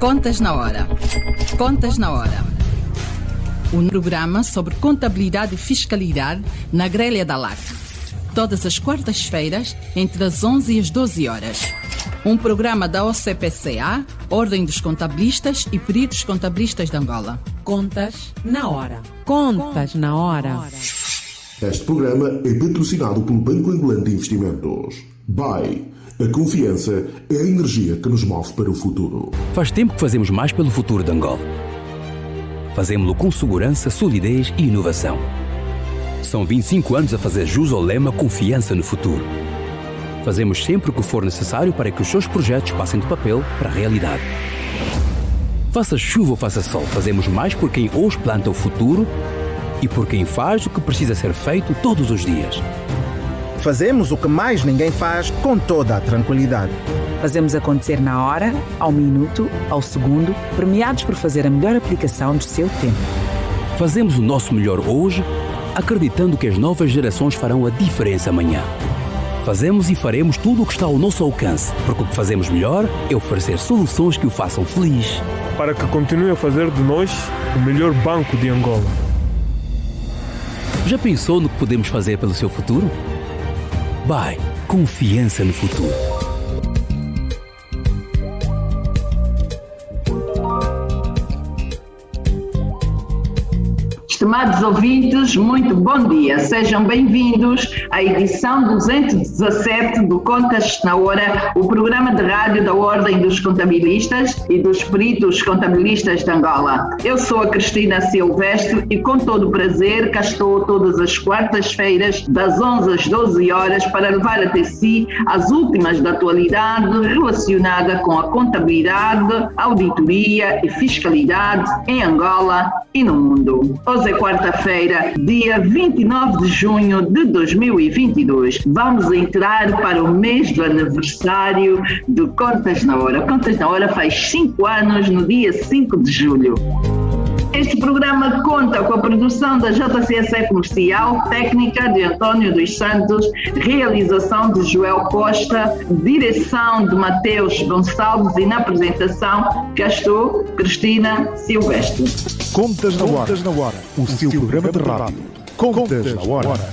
Contas na Hora. Contas na Hora. Um programa sobre contabilidade e fiscalidade na grelha da LAC. Todas as quartas-feiras, entre as 11 e as 12 horas. Um programa da OCPCA, Ordem dos Contabilistas e Peritos Contabilistas de Angola. Contas na Hora. Contas na Hora. Este programa é patrocinado pelo Banco Angolano de Investimentos. BAE. A confiança é a energia que nos move para o futuro. Faz tempo que fazemos mais pelo futuro de Angola. Fazemos-lo com segurança, solidez e inovação. São 25 anos a fazer jus ao lema Confiança no Futuro. Fazemos sempre o que for necessário para que os seus projetos passem do papel para a realidade. Faça chuva ou faça sol, fazemos mais por quem hoje planta o futuro e por quem faz o que precisa ser feito todos os dias. Fazemos o que mais ninguém faz com toda a tranquilidade. Fazemos acontecer na hora, ao minuto, ao segundo, premiados por fazer a melhor aplicação do seu tempo. Fazemos o nosso melhor hoje, acreditando que as novas gerações farão a diferença amanhã. Fazemos e faremos tudo o que está ao nosso alcance, porque o que fazemos melhor é oferecer soluções que o façam feliz. Para que continue a fazer de nós o melhor banco de Angola. Já pensou no que podemos fazer pelo seu futuro? BAE. Confiança no futuro. Estimados ouvintes, muito bom dia. Sejam bem-vindos à edição 217 do Contas na Hora, o programa de rádio da Ordem dos Contabilistas e dos Peritos Contabilistas de Angola. Eu sou a Cristina Silvestre e com todo o prazer cá estou todas as quartas-feiras das 11 às 12 horas para levar até si as últimas da atualidade relacionada com a contabilidade, auditoria e fiscalidade em Angola e no mundo. Hoje é quarta-feira, dia 29 de junho de 2022. Vamos entrar para o mês do aniversário do Contas na Hora. Contas na Hora faz 5 anos no dia 5 de julho. Este programa conta com a produção da JCSE Comercial, técnica de António dos Santos, realização de Joel Costa, direção de Mateus Gonçalves e na apresentação, cá estou, Cristina Silvestre. Contas na Hora. O seu programa de rádio. Contas na Hora.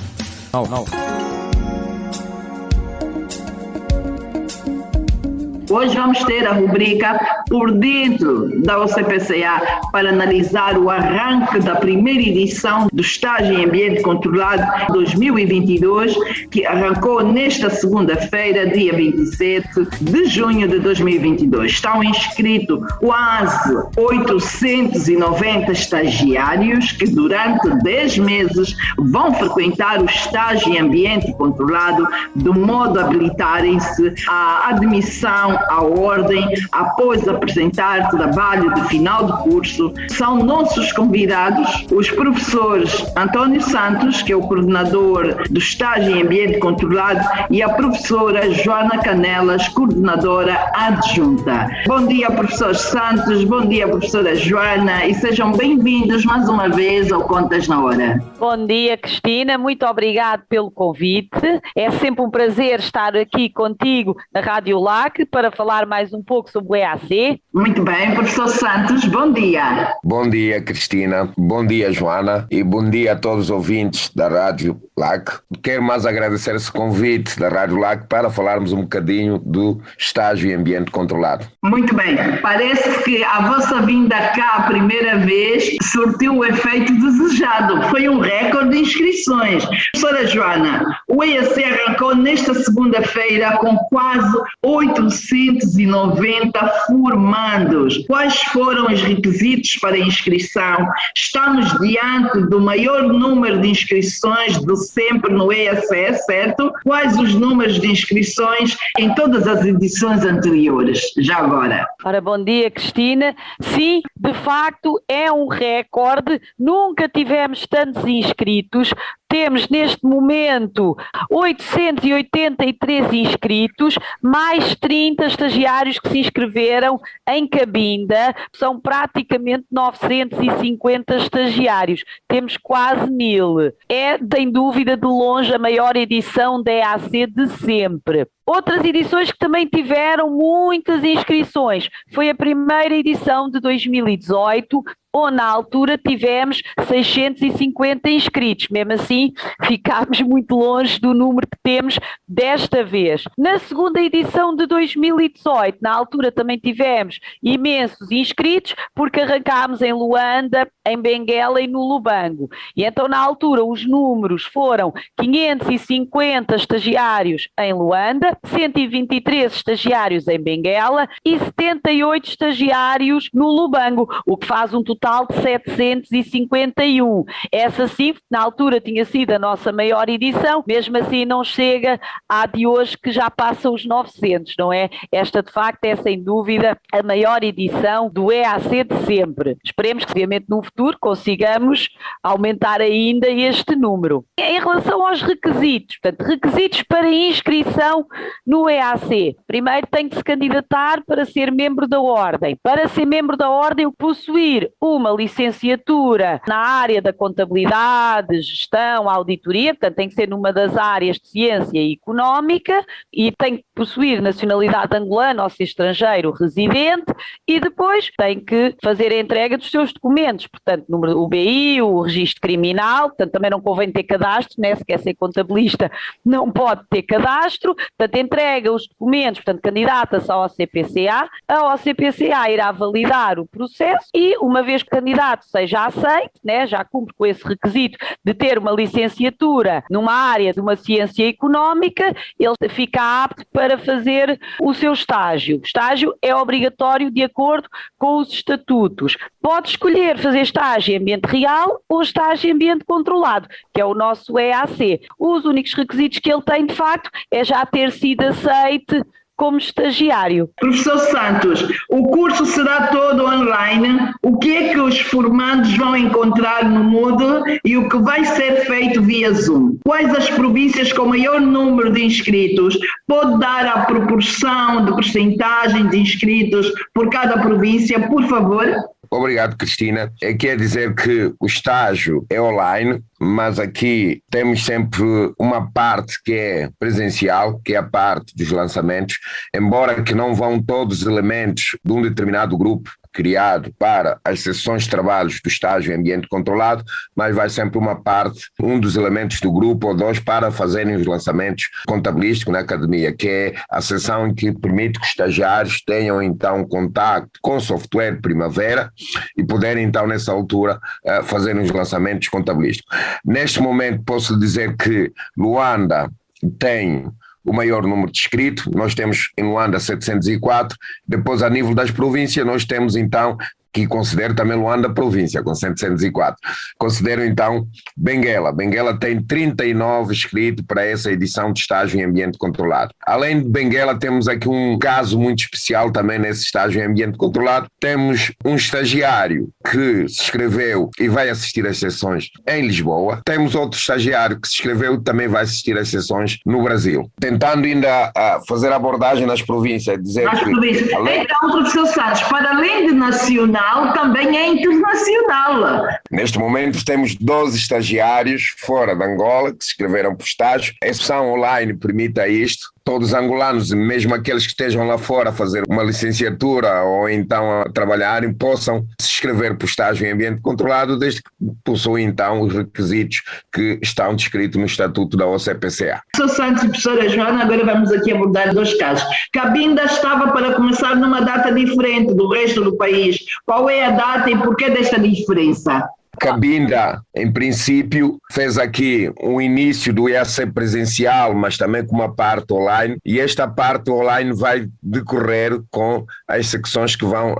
Hoje vamos ter a rubrica Por Dentro da OCPCA para analisar o arranque da primeira edição do Estágio em Ambiente Controlado 2022, que arrancou nesta segunda-feira, dia 27 de junho de 2022. Estão inscritos quase 890 estagiários que durante 10 meses vão frequentar o Estágio em Ambiente Controlado, de modo a habilitarem-se à admissão à ordem após apresentar trabalho de final de curso. São nossos convidados os professores António Santos, que é o coordenador do Estágio em Ambiente Controlado, e a professora Joana Canelas, coordenadora adjunta. Bom dia, professor Santos, bom dia, professora Joana, e sejam bem-vindos mais uma vez ao Contas na Hora. Bom dia, Cristina, muito obrigado pelo convite. É sempre um prazer estar aqui contigo na Rádio LAC para falar mais um pouco sobre o EAC. Muito bem, professor Santos, bom dia. Bom dia, Cristina, bom dia, Joana, e bom dia a todos os ouvintes da Rádio LAC. Quero mais agradecer esse convite da Rádio LAC para falarmos um bocadinho do Estágio em Ambiente Controlado. Muito bem, parece que a vossa vinda cá a primeira vez surtiu o efeito desejado. Foi um recorde de inscrições. Professora Joana, o EAC arrancou nesta segunda-feira com quase 890 formandos. Quais foram os requisitos para a inscrição? Estamos diante do maior número de inscrições de sempre no EAC, certo? Quais os números de inscrições em todas as edições anteriores? Já agora. Ora, bom dia, Cristina. Sim, de facto é um recorde. Nunca tivemos tantos inscritos. Temos neste momento 883 inscritos, mais 30 estagiários que se inscreveram em Cabinda, são praticamente 950 estagiários, temos quase 1000. É, sem dúvida, de longe a maior edição da EAC de sempre. Outras edições que também tiveram muitas inscrições. Foi a primeira edição de 2018, onde na altura tivemos 650 inscritos. Mesmo assim, ficámos muito longe do número que temos desta vez. Na segunda edição de 2018, na altura também tivemos imensos inscritos, porque arrancámos em Luanda, em Benguela e no Lubango. E então, na altura, os números foram 550 estagiários em Luanda, 123 estagiários em Benguela e 78 estagiários no Lubango, o que faz um total de 751. Essa sim, na altura tinha sido a nossa maior edição, mesmo assim não chega à de hoje que já passa os 900, não é? Esta de facto é sem dúvida a maior edição do EAC de sempre. Esperemos que obviamente no futuro consigamos aumentar ainda este número. Em relação aos requisitos, portanto, requisitos para inscrição no EAC. Primeiro tem que se candidatar para ser membro da Ordem. Para ser membro da Ordem, possuir uma licenciatura na área da contabilidade, gestão, auditoria, portanto tem que ser numa das áreas de ciência e económica e tem que possuir nacionalidade angolana ou ser estrangeiro residente e depois tem que fazer a entrega dos seus documentos, portanto o BI, o registro criminal, portanto também não convém ter cadastro, né? Se quer ser contabilista não pode ter cadastro, portanto entrega os documentos, portanto candidata-se ao OCPCA, a OCPCA irá validar o processo e uma vez que o candidato seja aceito, né, já cumpre com esse requisito de ter uma licenciatura numa área de uma ciência económica, ele fica apto para fazer o seu estágio. O estágio é obrigatório de acordo com os estatutos. Pode escolher fazer estágio em ambiente real ou estágio em ambiente controlado, que é o nosso EAC. Os únicos requisitos que ele tem, de facto, é já ter sido aceite como estagiário. Professor Santos, o curso será todo online. O que é que os formandos vão encontrar no Moodle e o que vai ser feito via Zoom? Quais as províncias com maior número de inscritos? Pode dar a proporção de percentagem de inscritos por cada província, por favor? Obrigado, Cristina. Quer dizer que o estágio é online, mas aqui temos sempre uma parte que é presencial, que é a parte dos lançamentos, embora que não vão todos os elementos de um determinado grupo criado para as sessões de trabalhos do estágio em ambiente controlado, mas vai sempre uma parte, um dos elementos do grupo ou dois para fazerem os lançamentos contabilísticos na academia, que é a sessão em que permite que os estagiários tenham então contato com o software Primavera e poderem então nessa altura fazerem os lançamentos contabilísticos. Neste momento posso dizer que Luanda tem o maior número de inscritos, nós temos em Luanda 704, depois a nível das províncias nós temos então, que considero também Luanda província, com 704. Considero então Benguela. Benguela tem 39 inscritos para essa edição de estágio em ambiente controlado. Além de Benguela, temos aqui um caso muito especial também nesse estágio em ambiente controlado. Temos um estagiário que se inscreveu e vai assistir às sessões em Lisboa. Temos outro estagiário que se inscreveu e também vai assistir às sessões no Brasil. Tentando ainda fazer a abordagem nas províncias. Dizer que, então, professor Santos, para além de nacional, também é internacional. Neste momento temos 12 estagiários fora de Angola que se inscreveram para o estágio. A exceção online permite isto. Todos os angolanos, mesmo aqueles que estejam lá fora a fazer uma licenciatura ou então a trabalharem, possam se inscrever para o estágio em ambiente controlado, desde que possuem então os requisitos que estão descritos no Estatuto da OCPCA. Professor Santos e professora Joana, agora vamos aqui abordar dois casos. Cabinda estava para começar numa data diferente do resto do país. Qual é a data e porquê desta diferença? Cabinda, em princípio, fez aqui um início do EAC presencial, mas também com uma parte online, e esta parte online vai decorrer com as sessões que vão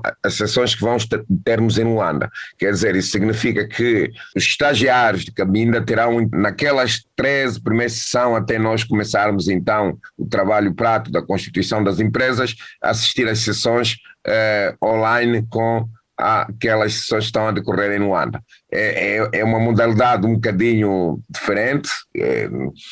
termos em Luanda. Quer dizer, isso significa que os estagiários de Cabinda terão, naquelas 13 primeiras sessões, até nós começarmos então o trabalho prático da constituição das empresas, assistir às sessões online com aquelas sessões que estão a decorrer em Luanda. É uma modalidade um bocadinho diferente,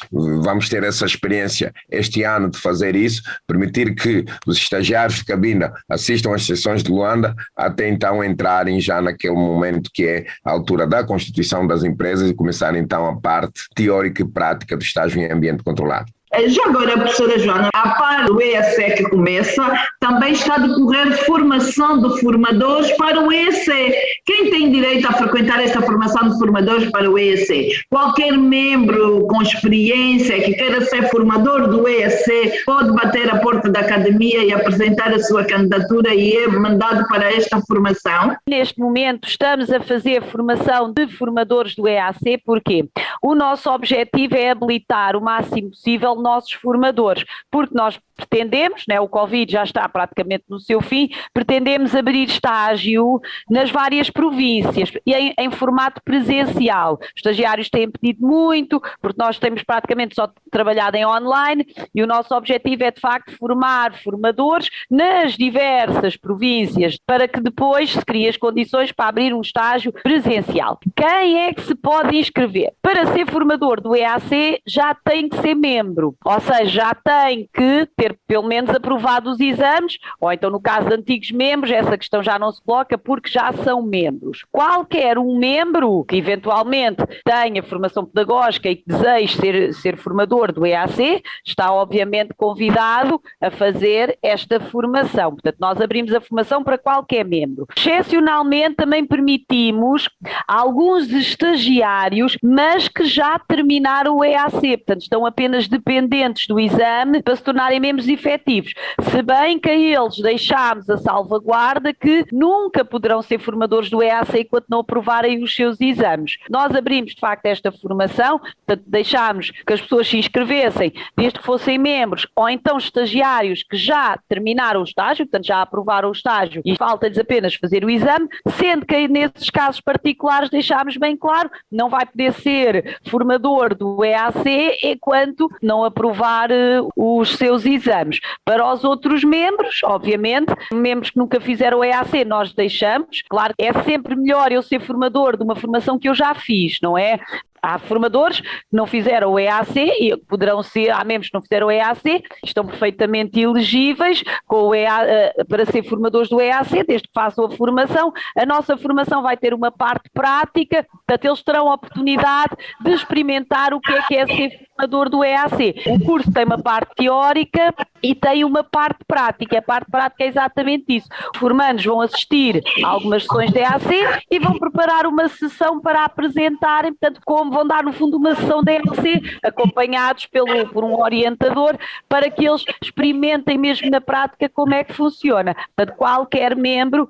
vamos ter essa experiência este ano de fazer isso, permitir que os estagiários de Cabinda assistam às sessões de Luanda até então entrarem já naquele momento que é a altura da constituição das empresas e começar então a parte teórica e prática do estágio em ambiente controlado. Já agora, professora Joana, a par do EAC que começa, também está a decorrer formação de formadores para o EAC. Quem tem direito a frequentar esta formação de formadores para o EAC? Qualquer membro com experiência que queira ser formador do EAC pode bater à porta da academia e apresentar a sua candidatura e é mandado para esta formação? Neste momento estamos a fazer formação de formadores do EAC, porque o nosso objetivo é habilitar o máximo possível nossos formadores, porque nós pretendemos, né, o Covid já está praticamente no seu fim, pretendemos abrir estágio nas várias províncias e em formato presencial. Os estagiários têm pedido muito, porque nós temos praticamente só trabalhado em online e o nosso objetivo é de facto formar formadores nas diversas províncias para que depois se criem as condições para abrir um estágio presencial. Quem é que se pode inscrever? Para ser formador do EAC já tem que ser membro, ou seja, já tem que ter pelo menos aprovado os exames, ou então no caso de antigos membros, essa questão já não se coloca porque já são membros. Qualquer um membro que eventualmente tenha formação pedagógica e que deseje ser formador do EAC, está obviamente convidado a fazer esta formação. Portanto, nós abrimos a formação para qualquer membro. Excepcionalmente também permitimos alguns estagiários, mas que já terminaram o EAC, portanto estão apenas dependentes do exame para se tornarem membros efetivos, se bem que a eles deixámos a salvaguarda que nunca poderão ser formadores do EAC enquanto não aprovarem os seus exames. Nós abrimos de facto esta formação, portanto deixámos que as pessoas se inscrevessem desde que fossem membros ou então estagiários que já terminaram o estágio, portanto já aprovaram o estágio e falta-lhes apenas fazer o exame, sendo que nesses casos particulares deixámos bem claro, não vai poder ser formador do EAC enquanto não aprovar os seus exames. Para os outros membros, obviamente, membros que nunca fizeram o EAC, nós deixamos. Claro, é sempre melhor eu ser formador de uma formação que eu já fiz, não é? Há formadores que não fizeram o EAC e poderão ser, há membros que não fizeram o EAC, estão perfeitamente elegíveis para ser formadores do EAC, desde que façam a formação. A nossa formação vai ter uma parte prática, portanto eles terão a oportunidade de experimentar o que é ser formador do EAC. O curso tem uma parte teórica e tem uma parte prática. A parte prática é exatamente isso. Os formandos vão assistir a algumas sessões de EAC e vão preparar uma sessão para apresentarem, portanto, como vão dar no fundo uma sessão de EAC, acompanhados por um orientador, para que eles experimentem mesmo na prática como é que funciona. Portanto, qualquer membro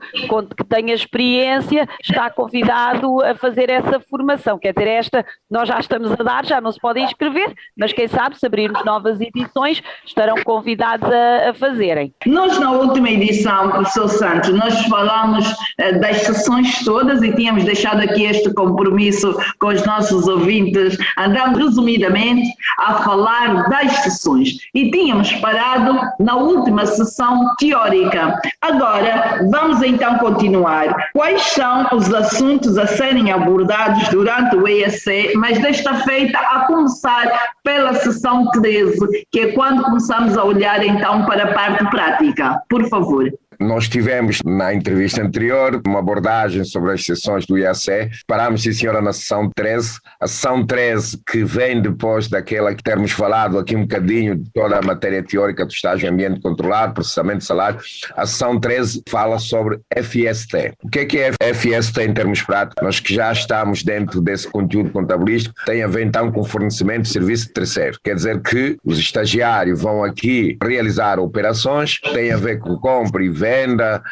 que tenha experiência está convidado a fazer essa formação. Quer dizer, esta nós já estamos a dar, já não se podem inscrever, mas quem sabe, se abrirmos novas edições, estarão convidados a fazerem. Nós, na última edição, professor Santos, nós falamos das sessões todas e tínhamos deixado aqui este compromisso com os nossos ouvintes, andando resumidamente a falar das sessões. E tínhamos parado na última sessão teórica. Agora, vamos então continuar. Quais são os assuntos a serem abordados durante o EAC, mas desta feita a começar pela sessão 13, que é quando começamos a olhar então para a parte prática. Por favor. Nós tivemos na entrevista anterior uma abordagem sobre as sessões do IAC. Parámos, sim senhora, na sessão 13. A sessão 13 que vem depois daquela que termos falado aqui um bocadinho de toda a matéria teórica do estágio em ambiente controlado, processamento de salário. A sessão 13 fala sobre FST. O que é FST em termos práticos? Nós que já estamos dentro desse conteúdo contabilístico, tem a ver então com fornecimento de serviço de terceiro. Quer dizer que os estagiários vão aqui realizar operações, tem a ver com compra e venda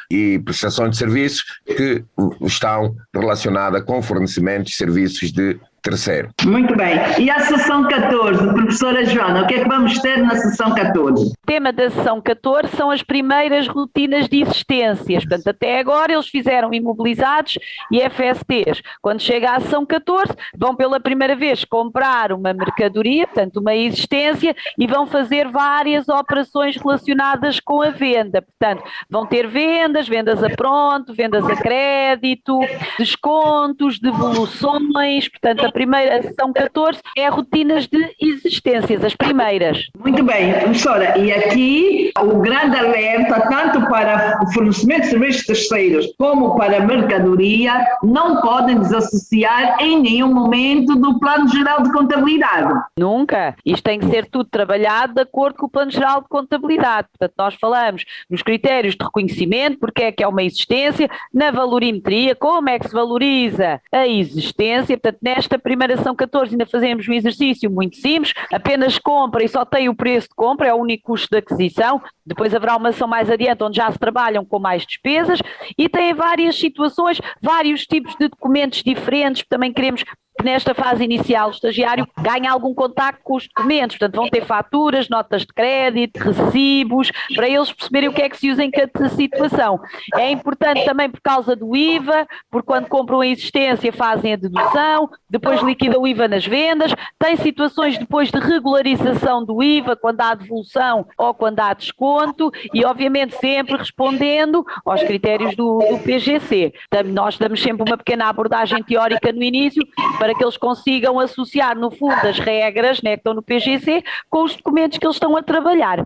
e prestação de serviços que estão relacionadas com fornecimento de serviços de terceiro. Muito bem. E a sessão 14, professora Joana, o que é que vamos ter na sessão 14? O tema da sessão 14 são as primeiras rotinas de existências. Portanto, até agora eles fizeram imobilizados e FSTs. Quando chega à sessão 14, vão pela primeira vez comprar uma mercadoria, portanto, uma existência, e vão fazer várias operações relacionadas com a venda. Portanto, vão ter vendas a pronto, vendas a crédito, descontos, devoluções, portanto, primeira sessão 14 é rotinas de existências, as primeiras. Muito bem, professora, e aqui o grande alerta, tanto para o fornecimento de serviços terceiros como para a mercadoria, não podem desassociar em nenhum momento do Plano Geral de Contabilidade. Nunca. Isto tem que ser tudo trabalhado de acordo com o Plano Geral de Contabilidade. Portanto, nós falamos nos critérios de reconhecimento, porque é que é uma existência, na valorimetria, como é que se valoriza a existência. Portanto, nesta primeira sessão 14 ainda fazemos um exercício muito simples, apenas compra e só tem o preço de compra, é o único custo de aquisição. Depois haverá uma sessão mais adiante onde já se trabalham com mais despesas e tem várias situações, vários tipos de documentos diferentes. Também queremos que nesta fase inicial o estagiário ganhe algum contacto com os documentos, portanto vão ter faturas, notas de crédito, recibos, para eles perceberem o que é que se usa em cada situação. É importante também por causa do IVA, porque quando compram a existência fazem a dedução, depois liquidam o IVA nas vendas, tem situações depois de regularização do IVA, quando há devolução ou quando há desconto e obviamente sempre respondendo aos critérios do PGC. Nós damos sempre uma pequena abordagem teórica no início, para que eles consigam associar, no fundo, as regras, né, que estão no PGC com os documentos que eles estão a trabalhar.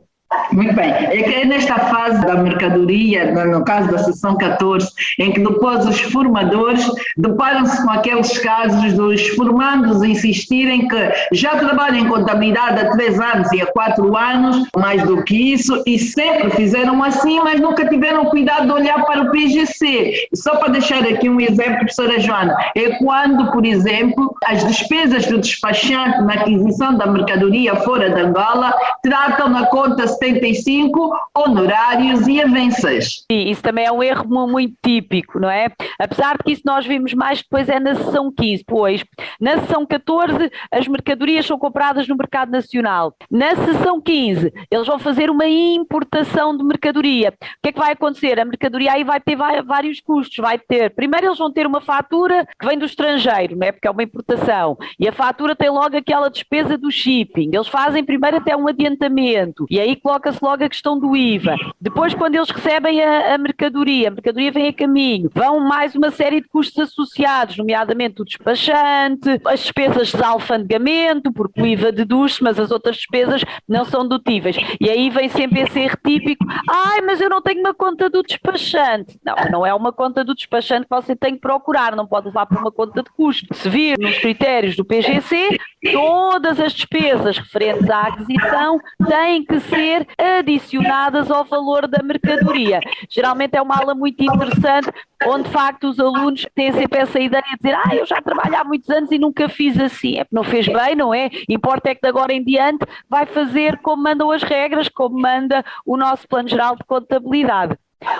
Muito bem, é que é nesta fase da mercadoria, no caso da sessão 14, em que depois os formadores deparam-se com aqueles casos dos formandos insistirem que já trabalham em contabilidade há 3 anos e há 4 anos, mais do que isso, e sempre fizeram assim, mas nunca tiveram cuidado de olhar para o PGC. Só para deixar aqui um exemplo, professora Joana, é quando, por exemplo, as despesas do despachante na aquisição da mercadoria fora de Angola tratam na conta 75 honorários e avanças. Sim, isso também é um erro muito típico, não é? Apesar de que isso nós vimos mais depois é na sessão 15, pois na sessão 14 as mercadorias são compradas no mercado nacional. Na sessão 15 eles vão fazer uma importação de mercadoria. O que é que vai acontecer? A mercadoria aí vai ter vários custos, primeiro eles vão ter uma fatura que vem do estrangeiro, não é? Porque é uma importação, e a fatura tem logo aquela despesa do shipping. Eles fazem primeiro até um adiantamento, e aí coloca-se logo a questão do IVA. Depois, quando eles recebem a mercadoria vem a caminho, vão mais uma série de custos associados, nomeadamente o despachante, as despesas de alfandegamento, porque o IVA deduz-se, mas as outras despesas não são dedutíveis. E aí vem sempre esse erro típico: mas eu não tenho uma conta do despachante. Não é uma conta do despachante que você tem que procurar, não pode levar para uma conta de custo. Se vir nos critérios do PGC, todas as despesas referentes à aquisição têm que ser adicionadas ao valor da mercadoria. Geralmente é uma aula muito interessante, onde de facto os alunos têm sempre essa ideia de dizer: eu já trabalho há muitos anos e nunca fiz assim. É porque não fez bem, não é? Importa é que de agora em diante vai fazer como mandam as regras, como manda o nosso Plano Geral de Contabilidade.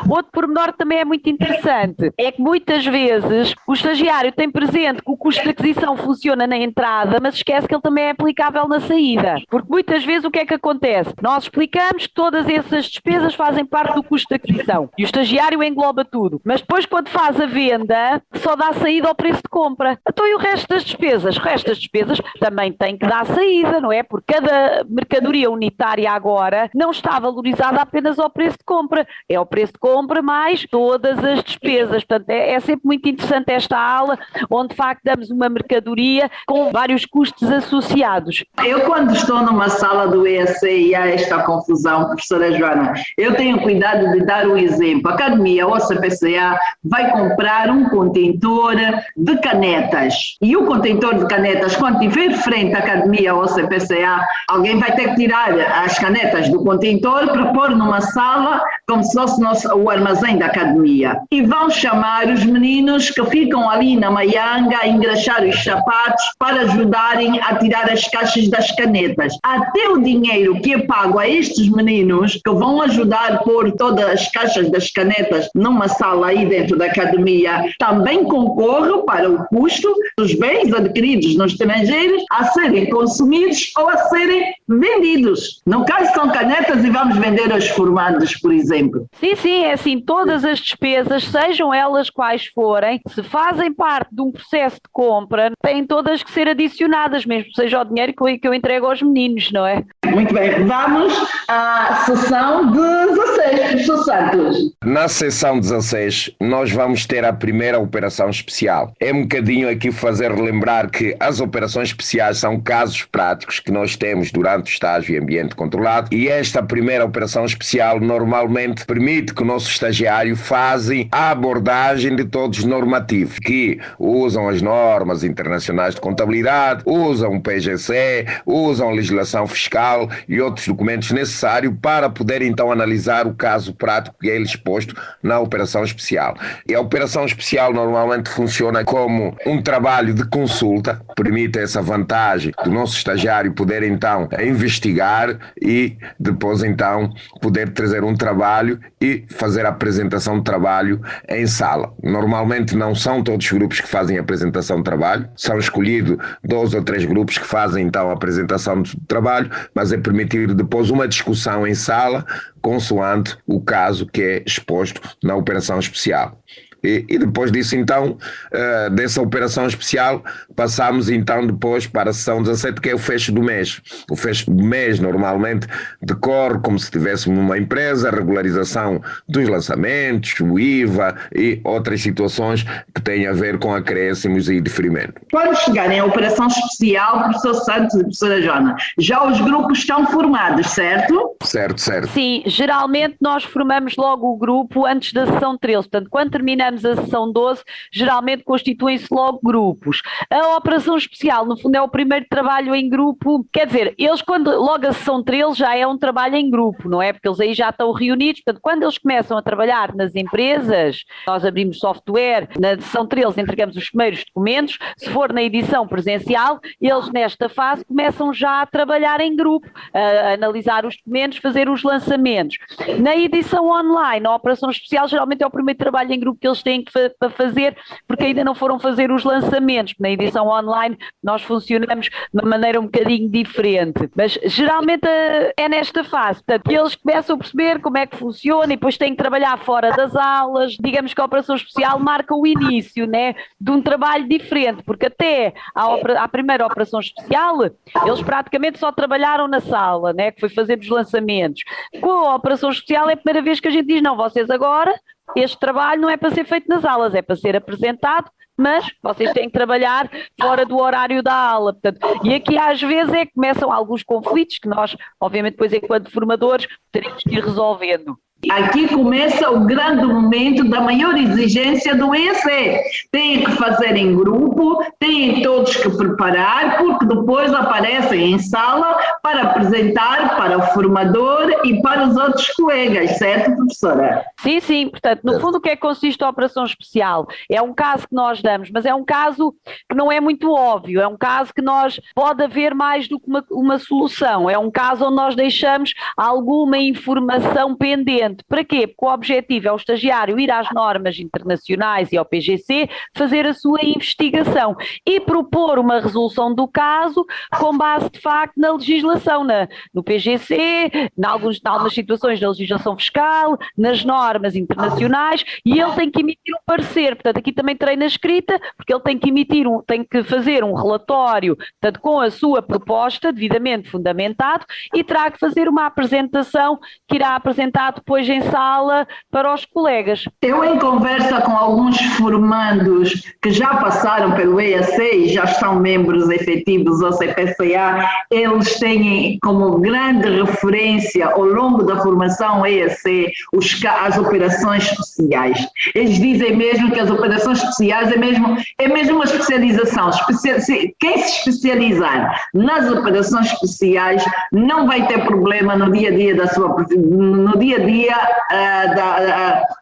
Outro pormenor que também é muito interessante é que muitas vezes o estagiário tem presente que o custo de aquisição funciona na entrada, mas esquece que ele também é aplicável na saída. Porque muitas vezes o que é que acontece? Nós explicamos que todas essas despesas fazem parte do custo de aquisição e o estagiário engloba tudo, mas depois quando faz a venda só dá saída ao preço de compra. Então e o resto das despesas? O resto das despesas também tem que dar saída, não é? Porque cada mercadoria unitária agora não está valorizada apenas ao preço de compra, é ao preço de compra mais todas as despesas. Portanto, é sempre muito interessante esta aula, onde de facto damos uma mercadoria com vários custos associados. Eu, quando estou numa sala do EAC e há esta confusão, professora Joana, eu tenho cuidado de dar o exemplo. A Academia OCPCA vai comprar um contentor de canetas, e o contentor de canetas, quando estiver frente à Academia OCPCA, alguém vai ter que tirar as canetas do contentor para pôr numa sala como se fosse o armazém da academia. E vão chamar os meninos que ficam ali na maianga a engraxar os sapatos para ajudarem a tirar as caixas das canetas. Até o dinheiro que é pago a estes meninos que vão ajudar a pôr todas as caixas das canetas numa sala aí dentro da academia também concorre para o custo dos bens adquiridos nos estrangeiros a serem consumidos ou a serem vendidos. No caso são canetas e vamos vender aos formandos, por exemplo. Sim, é assim, todas as despesas, sejam elas quais forem, se fazem parte de um processo de compra, têm todas que ser adicionadas, mesmo seja o dinheiro que eu entrego aos meninos, não é? Muito bem, vamos à sessão 17. 16, professor Santos? Na sessão 16, nós vamos ter a primeira operação especial. É um bocadinho aqui fazer lembrar que as operações especiais são casos práticos que nós temos durante o estágio em ambiente controlado, e esta primeira operação especial normalmente permite que o nosso estagiário faça a abordagem de todos os normativos que usam as normas internacionais de contabilidade, usam o PGC, usam a legislação fiscal e outros documentos necessários para poder então analisar o caso prático que é exposto na operação especial. E a operação especial normalmente funciona como um trabalho de consulta, permite essa vantagem do nosso estagiário poder então investigar e depois então poder trazer um trabalho e fazer a apresentação de trabalho em sala. Normalmente não são todos os grupos que fazem a apresentação de trabalho, são escolhidos 2 ou 3 grupos que fazem então a apresentação de trabalho, mas é permitido depois uma discussão em sala consoante o caso que é exposto na operação especial. E depois disso então, dessa operação especial, passamos então depois para a sessão 17, que é o fecho do mês. O fecho do mês normalmente decorre como se tivéssemos uma empresa, a regularização dos lançamentos, o IVA e outras situações que têm a ver com acréscimos e diferimento. Quando chegarem à operação especial, professor Santos e professora Joana, já os grupos estão formados, certo? Certo. Sim, geralmente nós formamos logo o grupo antes da sessão 13, portanto quando terminamos a sessão 12, geralmente constituem-se logo grupos. A operação especial, no fundo, é o primeiro trabalho em grupo, quer dizer, eles quando logo a sessão 13 já é um trabalho em grupo, não é? Porque eles aí já estão reunidos, portanto, quando eles começam a trabalhar nas empresas, nós abrimos software, na sessão 13 entregamos os primeiros documentos, se for na edição presencial, eles nesta fase começam já a trabalhar em grupo, a analisar os documentos, fazer os lançamentos. Na edição online, a operação especial geralmente é o primeiro trabalho em grupo que eles têm que fazer, porque ainda não foram fazer os lançamentos. Na edição online nós funcionamos de uma maneira um bocadinho diferente, mas geralmente é nesta fase, portanto eles começam a perceber como é que funciona e depois têm que trabalhar fora das aulas. Digamos que a operação especial marca o início, né, de um trabalho diferente, porque até à primeira operação especial eles praticamente só trabalharam na sala, né, que foi fazer os lançamentos. Com a operação especial é a primeira vez que a gente diz, não, vocês agora, este trabalho não é para ser feito nas aulas, é para ser apresentado, mas vocês têm que trabalhar fora do horário da aula. Portanto, e aqui às vezes é que começam alguns conflitos que nós, obviamente, depois enquanto formadores, teremos que ir resolvendo. Aqui começa o grande momento da maior exigência do EAC. Têm que fazer em grupo, têm todos que preparar, porque depois aparecem em sala para apresentar para o formador e para os outros colegas, certo, professora? Sim, portanto, no fundo o que é que consiste a operação especial? É um caso que nós damos, mas é um caso que não é muito óbvio, é um caso que nós pode haver mais do que uma solução, é um caso onde nós deixamos alguma informação pendente. Para quê? Porque o objetivo é o estagiário ir às normas internacionais e ao PGC, fazer a sua investigação e propor uma resolução do caso com base de facto na legislação, no PGC, em algumas situações da legislação fiscal, nas normas internacionais, e ele tem que emitir um parecer. Portanto, aqui também treina a escrita, porque ele tem que fazer um relatório, portanto, com a sua proposta devidamente fundamentado, e terá que fazer uma apresentação que irá apresentar depois em sala para os colegas. Eu, em conversa com alguns formandos que já passaram pelo EAC e já são membros efetivos do CPCA, eles têm como grande referência ao longo da formação EAC as operações especiais. Eles dizem mesmo que as operações especiais é mesmo uma especialização. Quem se especializar nas operações especiais não vai ter problema no dia a dia da sua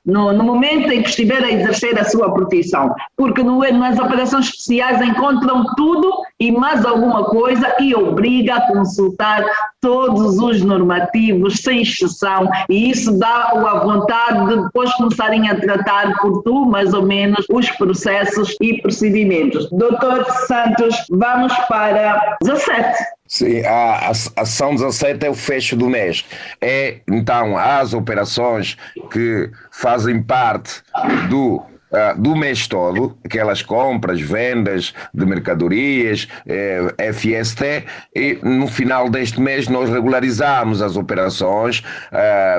no momento em que estiver a exercer a sua profissão, porque nas operações especiais encontram tudo e mais alguma coisa e obriga a consultar todos os normativos sem exceção, e isso dá a vontade de depois começarem a tratar por tu mais ou menos os processos e procedimentos. Doutor Santos, vamos para 17. Sim, a sessão 17 é o fecho do mês. É, então, as operações que fazem parte do do mês todo, aquelas compras, vendas de mercadorias, FST, e no final deste mês nós regularizamos as operações,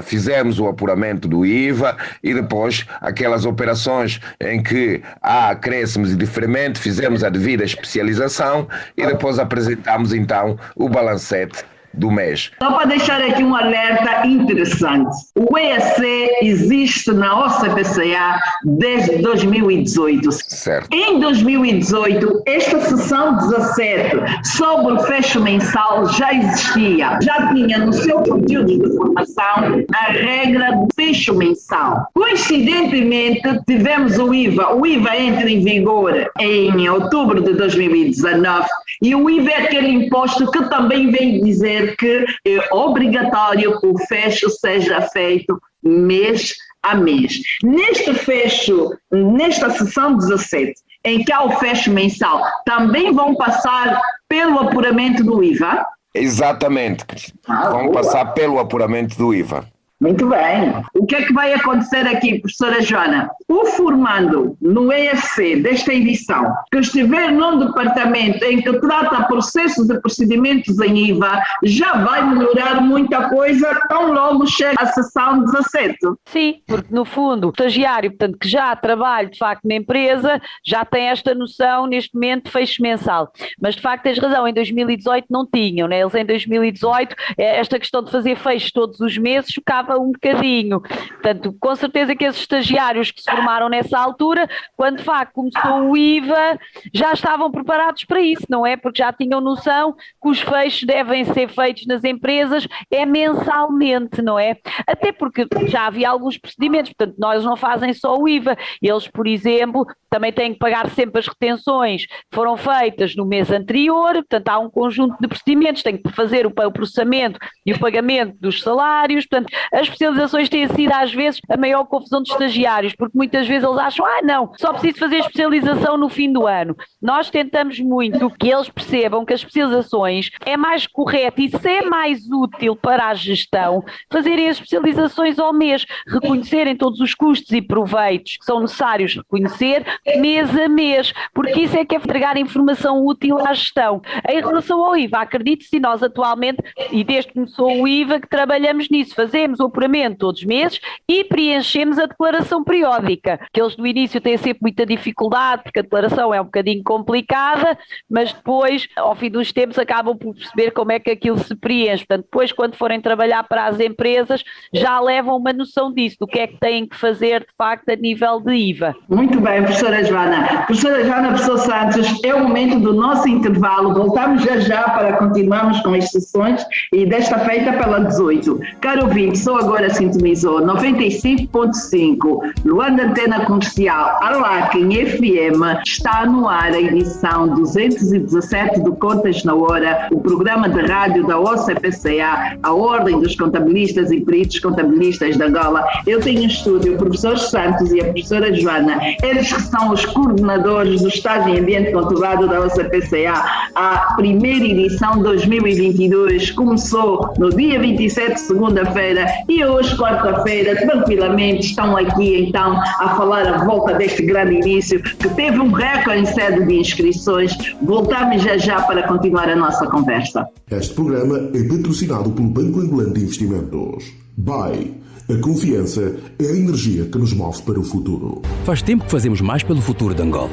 fizemos o apuramento do IVA e depois aquelas operações em que há acréscimos e diferimento, fizemos a devida especialização e depois apresentamos então o balancete do mês. Só para deixar aqui um alerta interessante. O EAC existe na OCPCA desde 2018. Certo. Em 2018, esta sessão 17 sobre o fecho mensal já existia. Já tinha no seu conteúdo de formação a regra do fecho mensal. Coincidentemente, tivemos o IVA. O IVA entra em vigor em outubro de 2019 e o IVA é aquele imposto que também vem dizer que é obrigatório que o fecho seja feito mês a mês. Neste fecho, nesta sessão 17, em que há o fecho mensal, também vão passar pelo apuramento do IVA? Exatamente. Vão passar pelo apuramento do IVA. Muito bem. O que é que vai acontecer aqui, professora Joana? O formando no EFC desta edição, que estiver num departamento em que trata processos e procedimentos em IVA, já vai melhorar muita coisa tão logo chega a sessão 17. Sim, porque no fundo o estagiário, portanto, que já trabalha de facto na empresa, já tem esta noção neste momento de fecho mensal. Mas de facto tens razão, em 2018 não tinham, né? Eles em 2018, esta questão de fazer fecho todos os meses chocava um bocadinho. Portanto, com certeza que esses estagiários que se formaram nessa altura, quando de facto começou o IVA, já estavam preparados para isso, não é? Porque já tinham noção que os fechos devem ser feitos nas empresas mensalmente, não é? Até porque já havia alguns procedimentos, portanto, nós não fazem só o IVA. Eles, por exemplo, também têm que pagar sempre as retenções que foram feitas no mês anterior, portanto, há um conjunto de procedimentos, têm que fazer o processamento e o pagamento dos salários, portanto, as especializações têm sido às vezes a maior confusão de estagiários, porque muitas vezes eles acham, não, só preciso fazer especialização no fim do ano. Nós tentamos muito que eles percebam que as especializações é mais correto e se é mais útil para a gestão fazerem as especializações ao mês, reconhecerem todos os custos e proveitos que são necessários reconhecer mês a mês, porque isso é que é entregar informação útil à gestão. Em relação ao IVA, acredite-se, nós atualmente, e desde que começou o IVA, que trabalhamos nisso, fazemos o apuramento todos os meses e preenchemos a declaração periódica, que eles no início têm sempre muita dificuldade, porque a declaração é um bocadinho complicada, mas depois, ao fim dos tempos, acabam por perceber como é que aquilo se preenche. Portanto, depois, quando forem trabalhar para as empresas, já levam uma noção disso, do que é que têm que fazer, de facto, a nível de IVA. Muito bem, professora Joana. Professora Joana, professor Santos, é o momento do nosso intervalo. Voltamos já para continuarmos com as sessões e desta feita pela 18. Caro ouvinte, só agora sintonizou 95.5, Luanda Antena Comercial, Arlac em FM, está no ar a edição 217 do Contas na Hora, o programa de rádio da OCPCA, a Ordem dos Contabilistas e Peritos Contabilistas de Angola. Eu tenho em estúdio o professor Santos e a professora Joana, eles que são os coordenadores do Estágio em Ambiente Controlado da OCPCA. A primeira edição 2022 começou no dia 27, segunda-feira, e hoje, quarta-feira, tranquilamente estão aqui então a falar à volta deste grande início que teve um recorde em sede de inscrições. Voltamos já para continuar a nossa conversa. Este programa é patrocinado pelo Banco Angolano de Investimentos. BAE. A confiança é a energia que nos move para o futuro. Faz tempo que fazemos mais pelo futuro de Angola.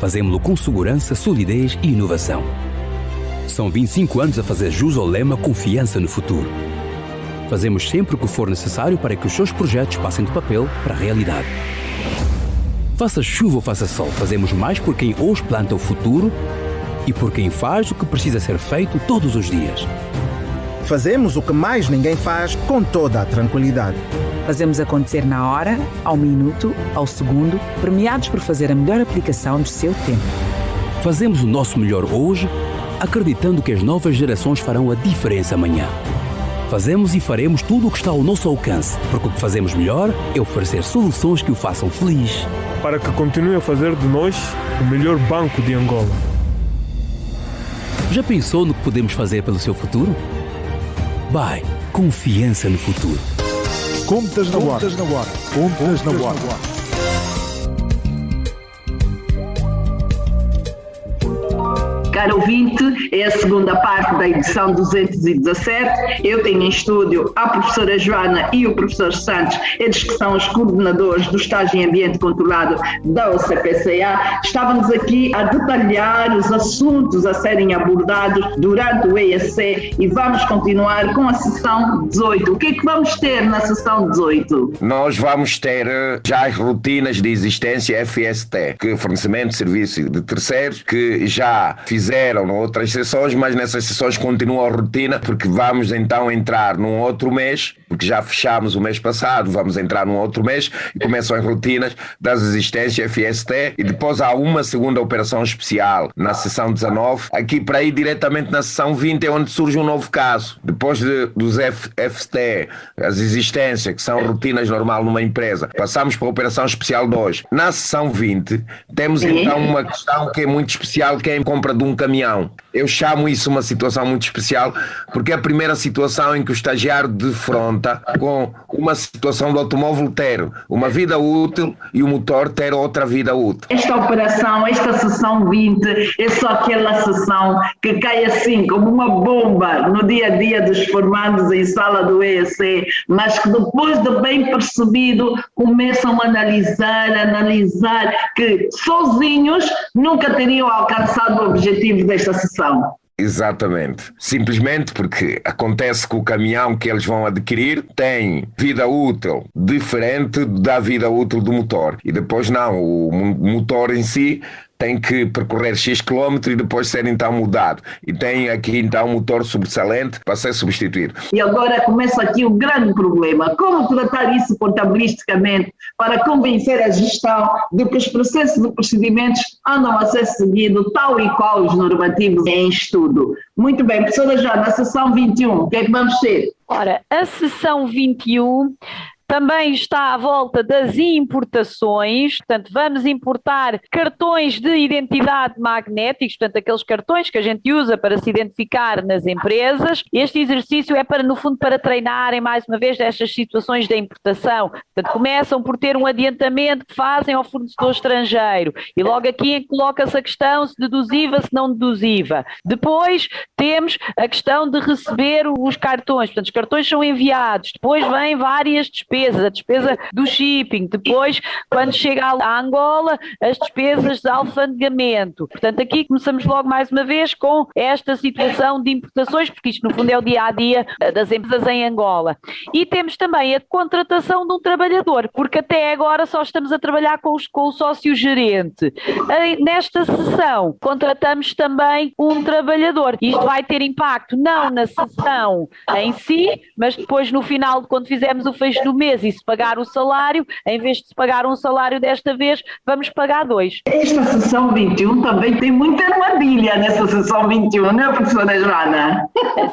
Fazemos-lo com segurança, solidez e inovação. São 25 anos a fazer jus ao lema Confiança no Futuro. Fazemos sempre o que for necessário para que os seus projetos passem do papel para a realidade. Faça chuva ou faça sol, fazemos mais por quem hoje planta o futuro e por quem faz o que precisa ser feito todos os dias. Fazemos o que mais ninguém faz com toda a tranquilidade. Fazemos acontecer na hora, ao minuto, ao segundo, premiados por fazer a melhor aplicação do seu tempo. Fazemos o nosso melhor hoje, acreditando que as novas gerações farão a diferença amanhã. Fazemos e faremos tudo o que está ao nosso alcance, porque o que fazemos melhor é oferecer soluções que o façam feliz. Para que continue a fazer de nós o melhor banco de Angola. Já pensou no que podemos fazer pelo seu futuro? BAE. Confiança no futuro. Contas na hora. Contas na hora. caro ouvinte, é a segunda parte da edição 217. Eu tenho em estúdio a professora Joana e o professor Santos, eles que são os coordenadores do Estágio em Ambiente Controlado da OCPCA. Estávamos aqui a detalhar os assuntos a serem abordados durante o EAC e vamos continuar com a sessão 18. O que é que vamos ter na sessão 18? Nós vamos ter já as rotinas de existência FST, que é fornecimento de serviço de terceiros, que já fizeram outras sessões, mas nessas sessões continua a rotina, porque vamos então entrar num outro mês, porque já fechámos o mês passado, vamos entrar num outro mês e começam as rotinas das existências FST e depois há uma segunda operação especial na sessão 19, aqui para ir diretamente na sessão 20 é onde surge um novo caso. Depois dos FST, as existências, que são rotinas normal numa empresa, passamos para a operação especial 2. Na sessão 20 temos então uma questão que é muito especial, que é a compra de um caminhão. Eu chamo isso uma situação muito especial porque é a primeira situação em que o estagiário defronta com uma situação do automóvel ter uma vida útil e o motor ter outra vida útil. Esta operação, esta sessão 20 é só aquela sessão que cai assim como uma bomba no dia a dia dos formandos em sala do EAC, mas que depois de bem percebido começam a analisar que sozinhos nunca teriam alcançado o objetivo desta sessão. Exatamente. Simplesmente porque acontece que o caminhão que eles vão adquirir tem vida útil diferente da vida útil do motor. E depois não, o motor em si tem que percorrer X km e depois ser então mudado. E tem aqui então um motor sobressalente para ser substituído. E agora começa aqui o grande problema. Como tratar isso contabilisticamente para convencer a gestão de que os processos e procedimentos andam a ser seguidos tal e qual os normativos em estudo? Muito bem, professora Joana, na sessão 21, o que é que vamos ter? Ora, a sessão 21... também está à volta das importações, portanto vamos importar cartões de identidade magnéticos, portanto aqueles cartões que a gente usa para se identificar nas empresas. Este exercício é para, no fundo, para treinarem mais uma vez destas situações da importação. Portanto, começam por ter um adiantamento que fazem ao fornecedor estrangeiro e logo aqui coloca-se a questão se deduziva, se não deduziva. Depois temos a questão de receber os cartões, portanto os cartões são enviados, depois vêm várias despesas, a despesa do shipping, depois quando chega a Angola as despesas de alfandegamento. Portanto aqui começamos logo mais uma vez com esta situação de importações, porque isto no fundo é o dia-a-dia das empresas em Angola. E temos também a contratação de um trabalhador, porque até agora só estamos a trabalhar com o sócio-gerente. Nesta sessão contratamos também um trabalhador. Isto vai ter impacto não na sessão em si, mas depois no final, quando fizermos o fecho do mês e se pagar o salário, em vez de se pagar um salário desta vez, vamos pagar 2. Esta sessão 21 também tem muita armadilha nessa sessão 21, não é, professora Joana?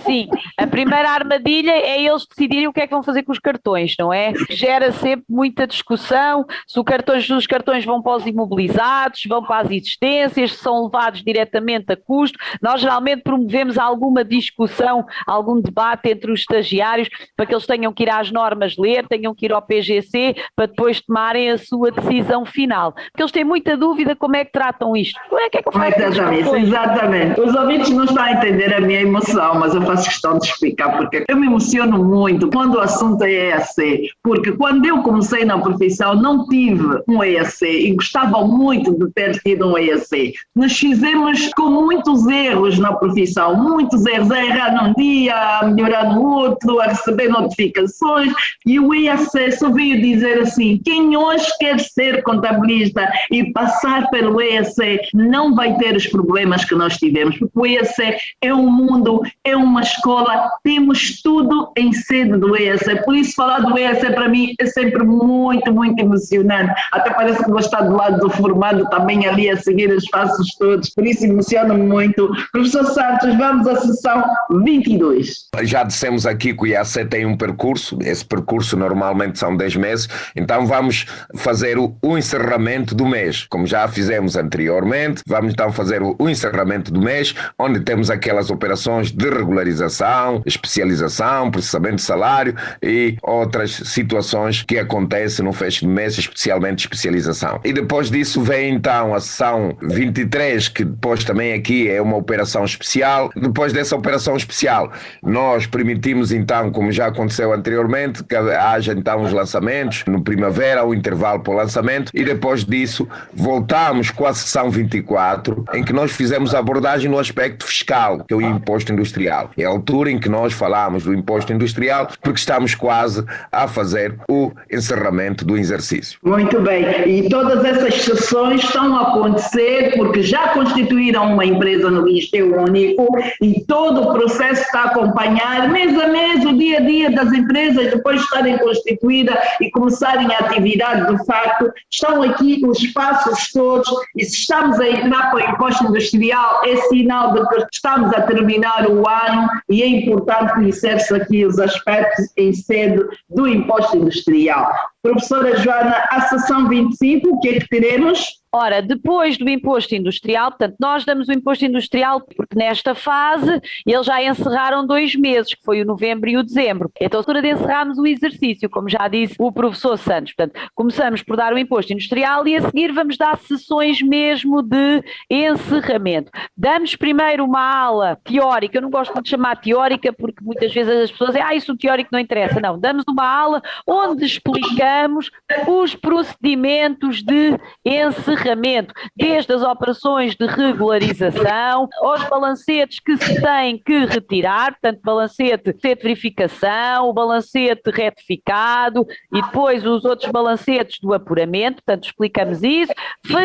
Sim, a primeira armadilha é eles decidirem o que é que vão fazer com os cartões, não é? Gera sempre muita discussão, se os cartões vão para os imobilizados, vão para as existências, se são levados diretamente a custo. Nós geralmente promovemos alguma discussão, algum debate entre os estagiários para que eles tenham que ir às normas ler, tenham que ir ao PGC para depois tomarem a sua decisão final. Porque eles têm muita dúvida como é que tratam isto. O que é que eu faço? Exatamente. Os ouvintes não estão a entender a minha emoção, mas eu faço questão de explicar porque eu me emociono muito quando o assunto é EAC, porque quando eu comecei na profissão não tive um EAC e gostava muito de ter tido um EAC. Nos fizemos com muitos erros na profissão, muitos erros, a errar num dia, a melhorar no outro, a receber notificações, e o EAC só veio dizer assim, quem hoje quer ser contabilista e passar pelo EAC não vai ter os problemas que nós tivemos, porque o EAC é um mundo, é uma escola, temos tudo em sede do EAC, por isso falar do EAC para mim é sempre muito, muito emocionante, até parece que vou estar do lado do formado também ali a seguir os passos todos, por isso emociona-me muito. Professor Santos, vamos à sessão 22. Já dissemos aqui que o EAC tem um percurso, esse percurso normal normalmente são 10 meses, então vamos fazer o encerramento do mês, como já fizemos anteriormente. Vamos então fazer o encerramento do mês, onde temos aquelas operações de regularização, especialização, processamento de salário e outras situações que acontecem no fecho do mês, especialmente especialização. E depois disso vem então a sessão 23, que depois também aqui é uma operação especial. Depois dessa operação especial, nós permitimos então, como já aconteceu anteriormente, que haja então os lançamentos no primavera, o intervalo para o lançamento, e depois disso voltamos com a sessão 24, em que nós fizemos a abordagem no aspecto fiscal, que é o imposto industrial. É a altura em que nós falamos do imposto industrial, porque estamos quase a fazer o encerramento do exercício. Muito bem, e todas essas sessões estão a acontecer porque já constituíram uma empresa no Guichê Único e todo o processo está a acompanhar mês a mês o dia a dia das empresas, depois de estarem constituídas e começarem a atividade. De facto, estão aqui os passos todos, e se estamos a entrar para o imposto industrial é sinal de que estamos a terminar o ano, e é importante conhecer-se aqui os aspectos em sede do imposto industrial. Professora Joana, a sessão 25, o que é que teremos? Ora, depois do imposto industrial, portanto, nós damos o imposto industrial porque nesta fase eles já encerraram 2 meses, que foi o novembro e o dezembro. Então, a altura de encerrarmos o exercício, como já disse o professor Santos. Portanto, começamos por dar o imposto industrial e a seguir vamos dar sessões mesmo de encerramento. Damos primeiro uma aula teórica, eu não gosto muito de chamar teórica porque muitas vezes as pessoas dizem, isso teórico não interessa. Não, damos uma aula onde explicamos os procedimentos de encerramento, desde as operações de regularização aos balancetes que se têm que retirar, portanto, balancete de verificação, o balancete retificado e depois os outros balancetes do apuramento. Portanto, explicamos isso,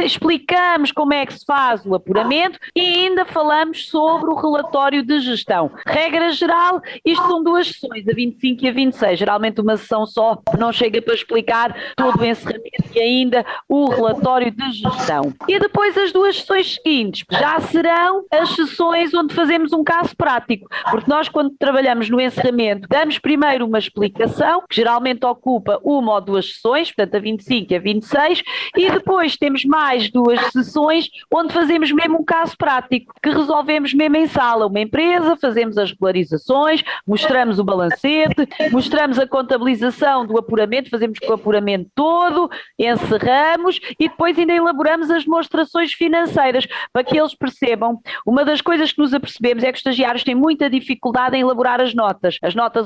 explicamos como é que se faz o apuramento e ainda falamos sobre o relatório de gestão. Regra geral, isto são 2 sessões, a 25 e a 26, geralmente uma sessão só não chega para explicar todo o encerramento e ainda o relatório de gestão. E depois as 2 sessões seguintes já serão as sessões onde fazemos um caso prático, porque nós quando trabalhamos no encerramento damos primeiro uma explicação, que geralmente ocupa 1 ou 2 sessões, portanto a 25 e a 26, e depois temos mais 2 sessões onde fazemos mesmo um caso prático, que resolvemos mesmo em sala, uma empresa, fazemos as regularizações, mostramos o balancete, mostramos a contabilização do apuramento, fazemos o apuramento todo, encerramos e depois ainda elaboramos as demonstrações financeiras para que eles percebam. Uma das coisas que nos apercebemos é que os estagiários têm muita dificuldade em elaborar as notas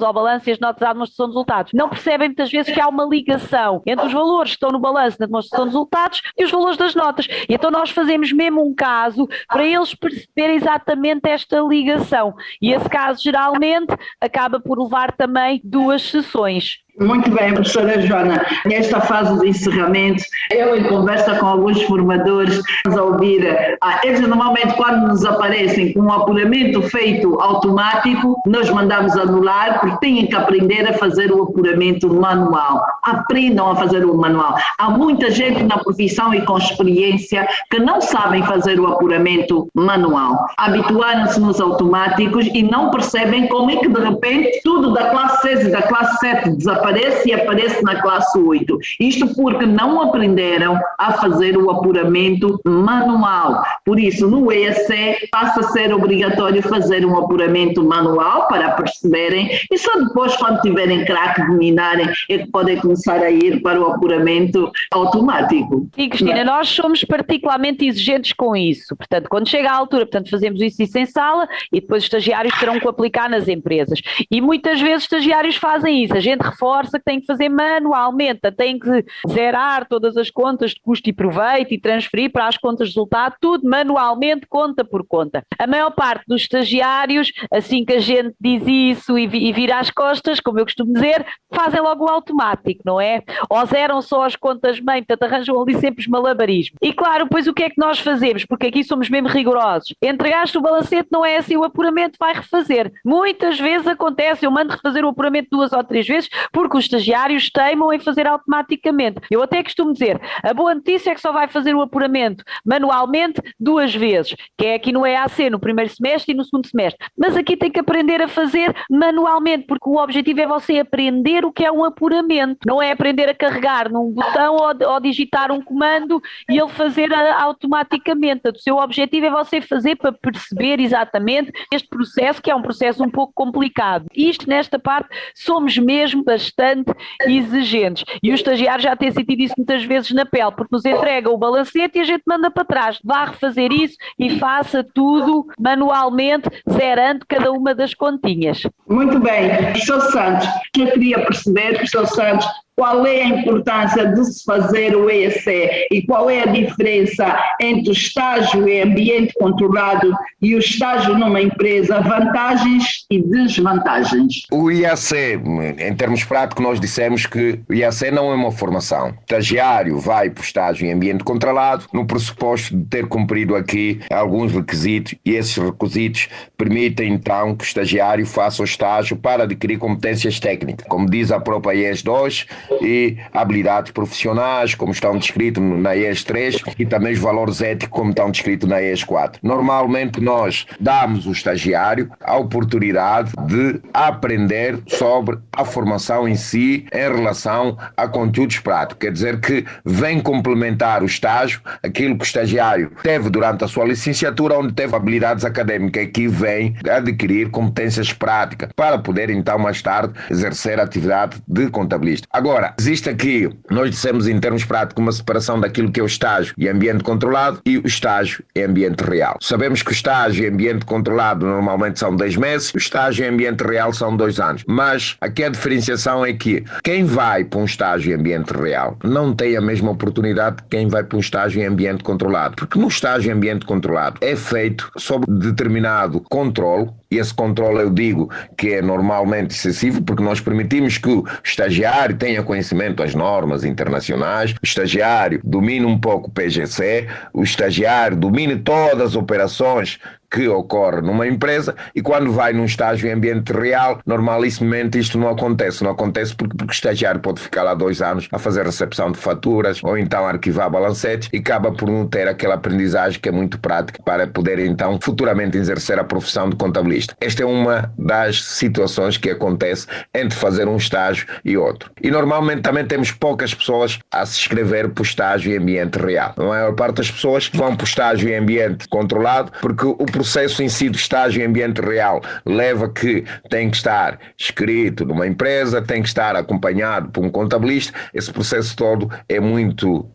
ao balanço e as notas à demonstração de resultados. Não percebem muitas vezes que há uma ligação entre os valores que estão no balanço na demonstração de resultados e os valores das notas. E então nós fazemos mesmo um caso para eles perceberem exatamente esta ligação. E esse caso geralmente acaba por levar também 2 sessões. Muito bem, professora Joana. Nesta fase de encerramento, eu em conversa com alguns formadores, a ouvir, eles normalmente quando nos aparecem com um apuramento feito automático, nós mandamos anular porque têm que aprender a fazer o apuramento manual. Aprendam a fazer o manual. Há muita gente na profissão e com experiência que não sabem fazer o apuramento manual. Habituaram-se nos automáticos e não percebem como é que de repente tudo da classe 6 e da classe 7 desaparece e aparece na classe 8. Isto porque não aprenderam a fazer o apuramento manual. Por isso, no EAC, passa a ser obrigatório fazer um apuramento manual para perceberem e só depois, quando tiverem craque, dominarem, é que podem começar a ir para o apuramento automático. Sim, Cristina, nós somos particularmente exigentes com isso. Portanto, quando chega à altura, portanto, fazemos isso em sala e depois os estagiários terão que aplicar nas empresas. E muitas vezes os estagiários fazem isso. A gente reforça que tem que fazer manualmente, tem que zerar todas as contas de custo e proveito e transferir para as contas de resultado, tudo manualmente, conta por conta. A maior parte dos estagiários, assim que a gente diz isso e vira as costas, como eu costumo dizer, fazem logo o automático, não é? Ou zeram só as contas-mãe, portanto arranjam ali sempre os malabarismos. E claro, pois o que é que nós fazemos? Porque aqui somos mesmo rigorosos. Entregaste o balancete, não é assim, o apuramento vai refazer. Muitas vezes acontece, eu mando refazer o apuramento 2 ou 3 vezes, porque os estagiários teimam em fazer automaticamente. Eu até costumo dizer, a boa notícia é que só vai fazer o apuramento manualmente 2 vezes, que é aqui no EAC, no primeiro semestre e no segundo semestre. Mas aqui tem que aprender a fazer manualmente, porque o objetivo é você aprender o que é um apuramento, não é aprender a carregar num botão ou digitar um comando e ele fazer automaticamente. O seu objetivo é você fazer para perceber exatamente este processo, que é um processo um pouco complicado. Isto, nesta parte, somos mesmo bastante exigentes. E o estagiário já tem sentido isso muitas vezes na pele, porque nos entrega o balancete e a gente manda para trás. Vá refazer isso e faça tudo manualmente, zerando cada uma das continhas. Muito bem. Professor Santos, eu queria perceber, professor Santos, qual é a importância de se fazer o EAC e qual é a diferença entre o estágio em ambiente controlado e o estágio numa empresa, vantagens e desvantagens? O IAC, em termos práticos, nós dissemos que o IAC não é uma formação. O estagiário vai para o estágio em ambiente controlado no pressuposto de ter cumprido aqui alguns requisitos, e esses requisitos permitem então que o estagiário faça o estágio para adquirir competências técnicas, como diz a própria IES 2, e habilidades profissionais, como estão descritos na IES 3, e também os valores éticos, como estão descritos na IES 4. Normalmente nós damos ao estagiário a oportunidade de aprender sobre a formação em si em relação a conteúdos práticos. Quer dizer que vem complementar o estágio, aquilo que o estagiário teve durante a sua licenciatura, onde teve habilidades académicas, que vem adquirir competências práticas para poder então mais tarde exercer a atividade de contabilista. Agora, existe aqui, nós dissemos em termos práticos, uma separação daquilo que é o estágio e ambiente controlado e o estágio em ambiente real. Sabemos que o estágio em ambiente controlado normalmente são 10 meses, o estágio em ambiente real são 2 anos. Mas aqui a diferenciação é que quem vai para um estágio em ambiente real não tem a mesma oportunidade que quem vai para um estágio em ambiente controlado. Porque no estágio em ambiente controlado é feito sob determinado controle, e esse controle eu digo que é normalmente excessivo, porque nós permitimos que o estagiário tenha conhecimento das normas internacionais, o estagiário domine um pouco o PGC, o estagiário domine todas as operações que ocorre numa empresa, e quando vai num estágio em ambiente real, normalmente isto não acontece. Não acontece porque o estagiário pode ficar lá 2 anos a fazer recepção de faturas ou então arquivar balancetes e acaba por não ter aquela aprendizagem que é muito prática para poder então futuramente exercer a profissão de contabilista. Esta é uma das situações que acontece entre fazer um estágio e outro. E normalmente também temos poucas pessoas a se inscrever para o estágio em ambiente real. A maior parte das pessoas vão para o estágio em ambiente controlado porque o processo em si do estágio em ambiente real leva que tem que estar inscrito numa empresa, tem que estar acompanhado por um contabilista. Esse processo todo é muito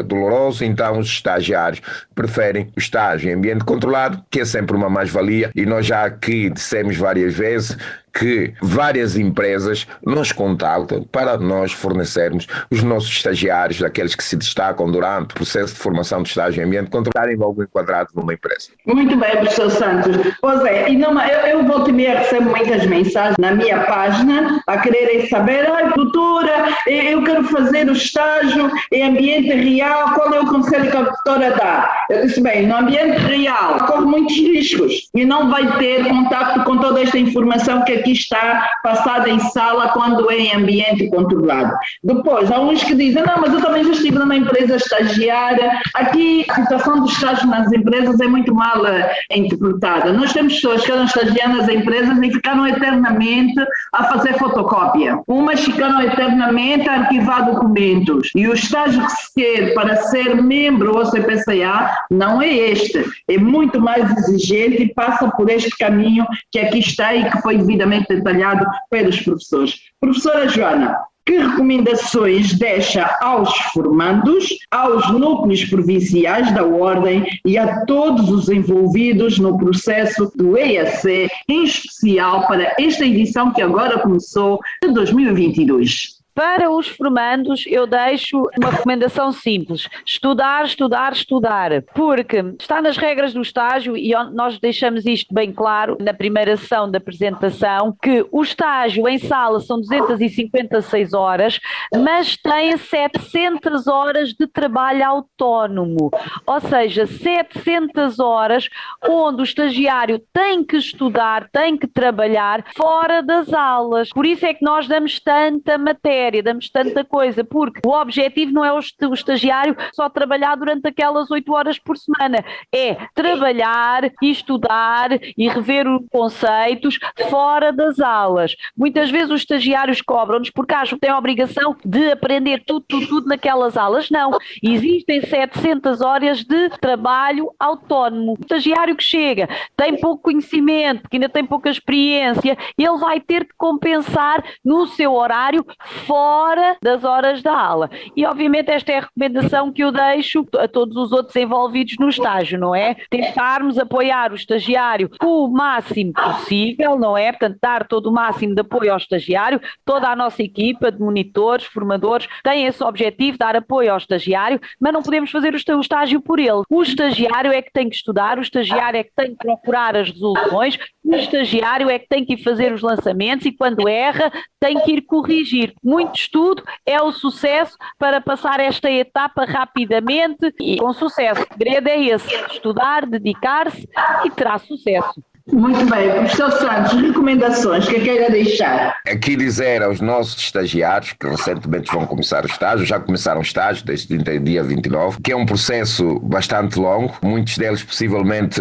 doloroso, então os estagiários preferem o estágio em ambiente controlado, que é sempre uma mais-valia, e nós já aqui dissemos várias vezes que várias empresas nos contactam para nós fornecermos os nossos estagiários, aqueles que se destacam durante o processo de formação de estágio em ambiente controlado, logo enquadrados numa empresa. Muito bem, professor Santos. Pois é, e eu volto e meia recebo muitas mensagens na minha página a quererem saber, doutora, eu quero fazer o estágio em ambiente real, qual é o conselho que a doutora dá? Eu disse, bem, no ambiente real corre muitos riscos e não vai ter contato com toda esta informação que aqui está passada em sala quando é em ambiente controlado. Depois, há uns que dizem, não, mas eu também já estive numa empresa estagiária. Aqui a situação do estágio nas empresas é muito mal interpretada. Nós temos pessoas que eram estagiárias nas empresas e ficaram eternamente a fazer fotocópia. Umas ficaram eternamente a arquivar documentos. E o estágio que se quer para ser membro ou CPCA não é este. É muito mais exigente e passa por este caminho que aqui está e que foi devidamente detalhado pelos professores. Professora Joana, que recomendações deixa aos formandos, aos núcleos provinciais da Ordem e a todos os envolvidos no processo do EAC, em especial para esta edição que agora começou de 2022? Para os formandos, eu deixo uma recomendação simples: estudar, estudar, estudar, porque está nas regras do estágio e nós deixamos isto bem claro na primeira sessão da apresentação, que o estágio em sala são 256 horas, mas tem 700 horas de trabalho autónomo, ou seja, 700 horas onde o estagiário tem que estudar, tem que trabalhar fora das aulas. Por isso é que nós damos tanta matéria, damos tanta coisa, porque o objetivo não é o estagiário só trabalhar durante aquelas 8 horas por semana, é trabalhar e estudar e rever os conceitos fora das aulas. Muitas vezes os estagiários cobram-nos porque acham que têm a obrigação de aprender tudo naquelas aulas. Não, existem 700 horas de trabalho autónomo. O estagiário que chega tem pouco conhecimento, porque ainda tem pouca experiência, ele vai ter que compensar no seu horário fora das horas da aula. E obviamente esta é a recomendação que eu deixo a todos os outros envolvidos no estágio, não é? Tentarmos apoiar o estagiário o máximo possível, não é? Portanto, dar todo o máximo de apoio ao estagiário. Toda a nossa equipa de monitores, formadores, tem esse objetivo, dar apoio ao estagiário, mas não podemos fazer o estágio por ele. O estagiário é que tem que estudar, o estagiário é que tem que procurar as resoluções, o estagiário é que tem que ir fazer os lançamentos e quando erra tem que ir corrigir. Muito estudo é o sucesso para passar esta etapa rapidamente e com sucesso. O segredo é esse: estudar, dedicar-se e terá sucesso. Muito bem, professor Santos, recomendações que queira deixar? Aqui dizer aos nossos estagiários que recentemente vão começar o estágio, já começaram o estágio desde o dia 29, que é um processo bastante longo, muitos deles possivelmente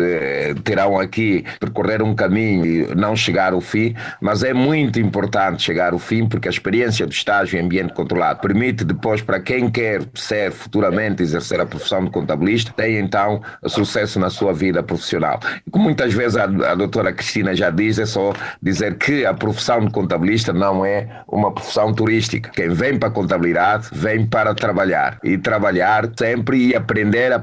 terão aqui percorrer um caminho e não chegar ao fim, mas é muito importante chegar ao fim porque a experiência do estágio em ambiente controlado permite depois para quem quer ser futuramente exercer a profissão de contabilista, tem então sucesso na sua vida profissional. E como muitas vezes a doutora Cristina já diz, é só dizer que a profissão de contabilista não é uma profissão turística. Quem vem para a contabilidade, vem para trabalhar. E trabalhar sempre e aprender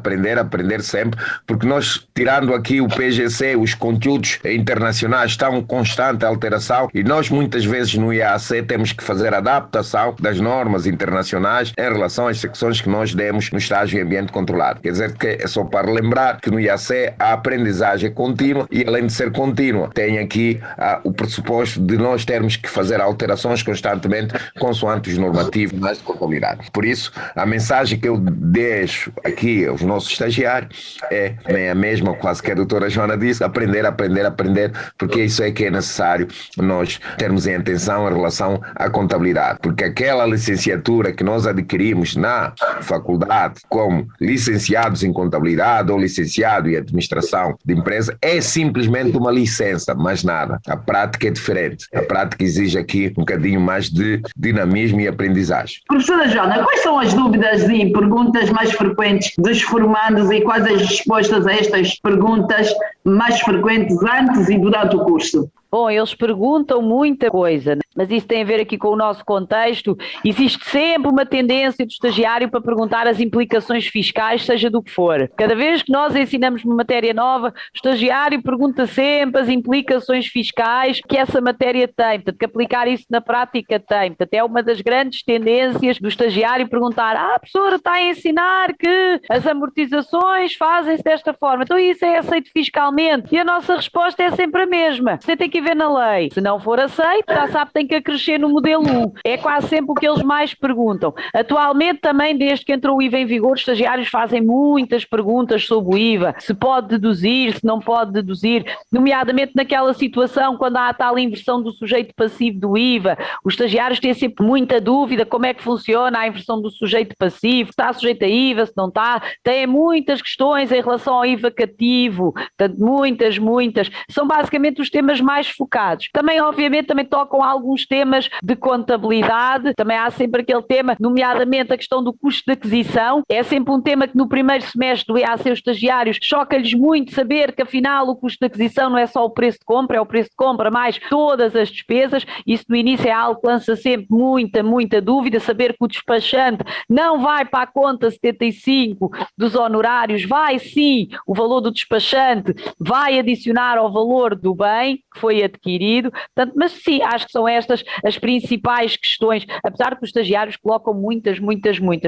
sempre, porque nós, tirando aqui o PGC, os conteúdos internacionais estão em constante alteração e nós muitas vezes no IAC temos que fazer adaptação das normas internacionais em relação às secções que nós demos no estágio em ambiente controlado. Quer dizer que é só para lembrar que no IAC a aprendizagem é contínua e além de ser contínua, tem aqui o pressuposto de nós termos que fazer alterações constantemente consoante os normativos de contabilidade. Por isso, a mensagem que eu deixo aqui aos nossos estagiários é bem a mesma, quase que a doutora Joana disse: aprender, porque isso é que é necessário nós termos em atenção em relação à contabilidade, porque aquela licenciatura que nós adquirimos na faculdade como licenciados em contabilidade ou licenciado em administração de empresa é simplesmente uma licença, mais nada. A prática é diferente. A prática exige aqui um bocadinho mais de dinamismo e aprendizagem. Professora Joana, quais são as dúvidas e perguntas mais frequentes dos formandos e quais as respostas a estas perguntas mais frequentes antes e durante o curso? Bom, eles perguntam muita coisa, mas isso tem a ver aqui com o nosso contexto. Existe sempre uma tendência do estagiário para perguntar as implicações fiscais, seja do que for. Cada vez que nós ensinamos uma matéria nova, o estagiário pergunta sempre as implicações fiscais que essa matéria tem, portanto, que aplicar isso na prática tem. Portanto, é uma das grandes tendências do estagiário perguntar: a professora está a ensinar que as amortizações fazem-se desta forma, então isso é aceito fiscalmente? E a nossa resposta é sempre a mesma. Você tem que ver na lei. Se não for aceito, já sabe, tem que acrescer no modelo 1. É quase sempre o que eles mais perguntam. Atualmente também, desde que entrou o IVA em vigor, os estagiários fazem muitas perguntas sobre o IVA. Se pode deduzir, se não pode deduzir, nomeadamente naquela situação quando há a tal inversão do sujeito passivo do IVA. Os estagiários têm sempre muita dúvida como é que funciona a inversão do sujeito passivo, se está sujeito a IVA, se não está. Têm muitas questões em relação ao IVA cativo, portanto, muitas. São basicamente os temas mais focados. Também, obviamente, também tocam alguns temas de contabilidade, também há sempre aquele tema, nomeadamente a questão do custo de aquisição, é sempre um tema que no primeiro semestre do EAC os estagiários choca-lhes muito saber que afinal o custo de aquisição não é só o preço de compra, é o preço de compra mais todas as despesas. Isso no início é algo que lança sempre muita dúvida, saber que o despachante não vai para a conta 75 dos honorários, vai sim, o valor do despachante vai adicionar ao valor do bem que foi adquirido, portanto, mas sim, acho que são estas as principais questões, apesar de que os estagiários colocam muitas,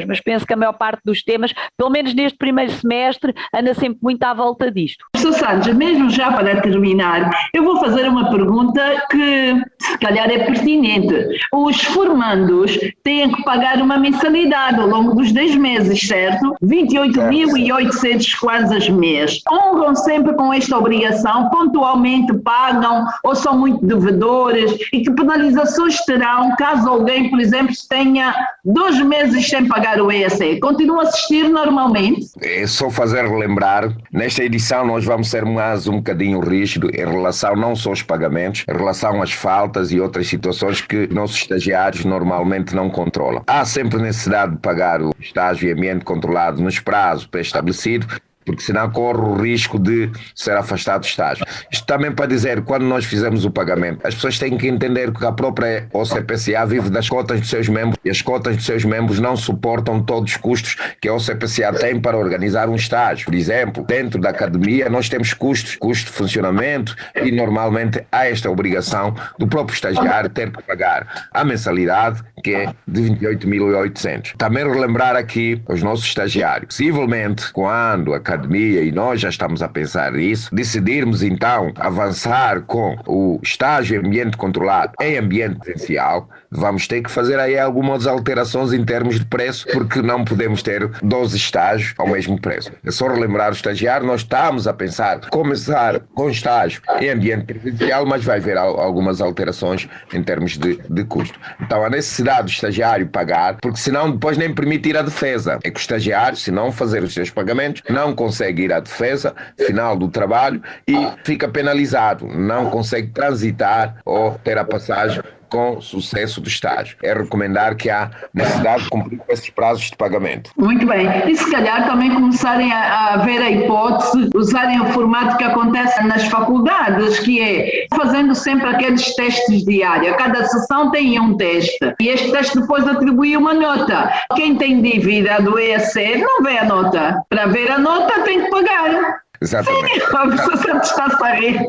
mas penso que a maior parte dos temas, pelo menos neste primeiro semestre, anda sempre muito à volta disto. Professor Santos, mesmo já para terminar, eu vou fazer uma pergunta que se calhar é pertinente. Os formandos têm que pagar uma mensalidade ao longo dos 10 meses, certo? 28.800 kwanzas mês. Honram sempre com esta obrigação? Pontualmente pagam ou são muito devedores? E que penalizações terão caso alguém, por exemplo, tenha 2 meses sem pagar o EAC? Continua a assistir normalmente? É só fazer lembrar, nesta edição nós vamos ser mais um bocadinho rígido em relação não só aos pagamentos, em relação às faltas e outras situações que nossos estagiários normalmente não controlam. Há sempre necessidade de pagar o estágio e ambiente controlado nos prazos pré-estabelecidos, porque senão corre o risco de ser afastado do estágio. Isto também para dizer, quando nós fizemos o pagamento, as pessoas têm que entender que a própria OCPCA vive das cotas dos seus membros e as cotas dos seus membros não suportam todos os custos que a OCPCA tem para organizar um estágio. Por exemplo, dentro da academia nós temos custos, custo de funcionamento, e normalmente há esta obrigação do próprio estagiário ter que pagar a mensalidade, que é de 28.800. Também relembrar aqui aos nossos estagiários, possivelmente quando a academia, e nós já estamos a pensar nisso, decidirmos então avançar com o estágio em ambiente controlado em ambiente presencial, vamos ter que fazer aí algumas alterações em termos de preço, porque não podemos ter 12 estágios ao mesmo preço. É só relembrar o estagiário, nós estamos a pensar começar com estágio em ambiente presencial, mas vai haver algumas alterações em termos de custo. Então a necessidade do estagiário pagar, porque senão depois nem permitir a defesa. É que o estagiário, se não fazer os seus pagamentos, não consegue ir à defesa final do trabalho e fica penalizado, não consegue transitar ou ter a passagem com sucesso do estágio. É recomendar que há necessidade de cumprir com esses prazos de pagamento. Muito bem. E se calhar também começarem a ver a hipótese, usarem o formato que acontece nas faculdades, que é fazendo sempre aqueles testes diários. Cada sessão tem um teste. E este teste depois atribui uma nota. Quem tem dívida do EAC não vê a nota. Para ver a nota tem que pagar. Exatamente. Sim, a pessoa está-se a rir.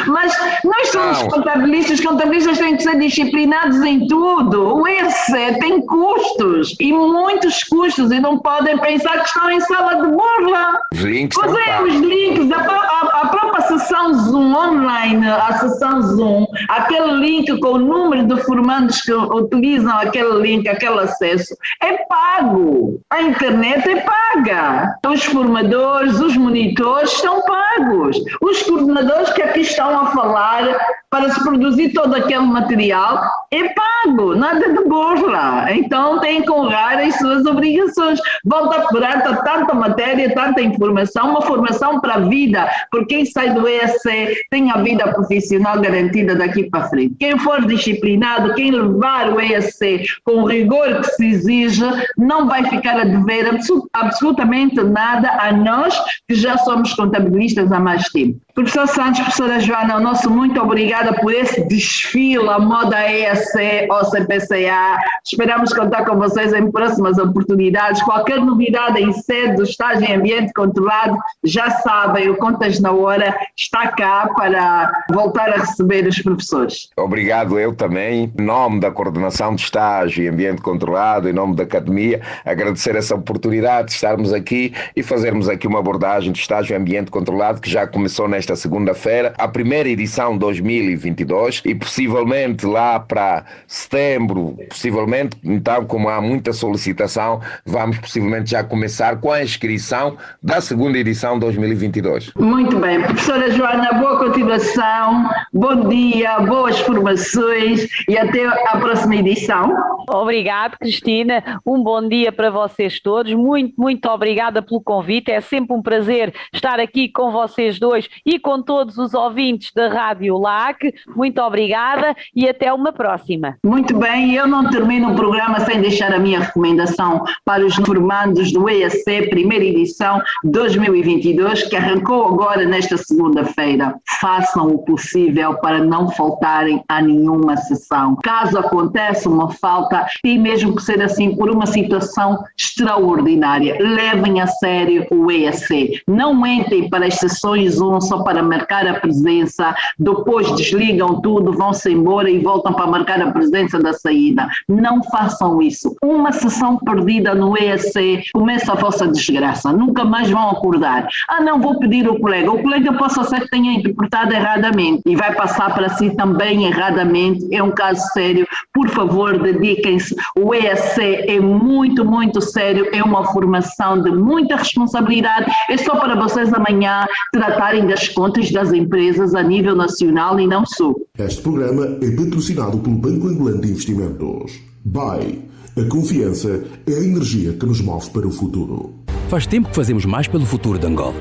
Mas nós somos contabilistas têm que ser disciplinados em tudo. O EAC tem custos, e muitos custos, e não podem pensar que estão em sala de burla. Os links os links, a própria sessão Zoom online, a sessão Zoom, aquele link com o número de formandos que utilizam aquele link, aquele acesso, é pago. A internet é paga. Os formadores, os monitores são pagos. Os coordenadores que aqui estão a falar para se produzir todo aquele material é pago, nada de burla. Então têm que honrar as suas obrigações. Volta perante a tanta matéria, tanta informação, uma formação para a vida, porque quem sai do EAC tem a vida profissional garantida daqui para frente. Quem for disciplinado, quem levar o EAC com o rigor que se exige, não vai ficar a dever absolutamente nada a nós que já somos contabilistas há mais tempo. Professor Santos, professora Joana, o nosso muito obrigada por esse desfile à moda EAC, OCPCA. Esperamos contar com vocês em próximas oportunidades. Qualquer novidade em sede do estágio em ambiente controlado, já sabem, o Contas na Hora está cá para voltar a receber os professores. Obrigado, eu também, em nome da coordenação de estágio em ambiente controlado, em nome da academia, agradecer essa oportunidade de estarmos aqui e fazermos aqui uma abordagem de estágio em ambiente controlado que já começou nesta segunda-feira, a primeira edição 2022, e possivelmente lá para setembro, possivelmente, então como há muita solicitação, vamos possivelmente já começar com a inscrição da segunda edição 2022. Muito bem, professora Joana, boa continuação, bom dia, boas formações e até à próxima edição. Obrigado, Cristina, um bom dia para vocês todos, muito obrigada pelo convite, é sempre um prazer estar aqui com vocês dois e com todos os ouvintes da Rádio LAC. Muito obrigada e até uma próxima. Muito bem, eu não termino o programa sem deixar a minha recomendação para os formandos do EAC, primeira edição 2022, que arrancou agora nesta segunda-feira. Façam o possível para não faltarem a nenhuma sessão. Caso aconteça uma falta, e mesmo que seja assim por uma situação extraordinária, levem a sério o EAC. Não entrem para as sessões 1 só para marcar a presença, depois desligam tudo, vão-se embora e voltam para marcar a presença da saída. Não façam isso. Uma sessão perdida no EAC começa a vossa desgraça. Nunca mais vão acordar. Não, vou pedir ao colega. O colega possa ser que tenha interpretado erradamente e vai passar para si também erradamente. É um caso sério. Por favor, dediquem-se. O EAC é muito, muito sério. É uma formação de muita responsabilidade. É só para vocês amanhã tratarem das contas das empresas a nível nacional e não só. Este programa é patrocinado pelo Banco Angolano de Investimentos. BAE. A confiança é a energia que nos move para o futuro. Faz tempo que fazemos mais pelo futuro de Angola.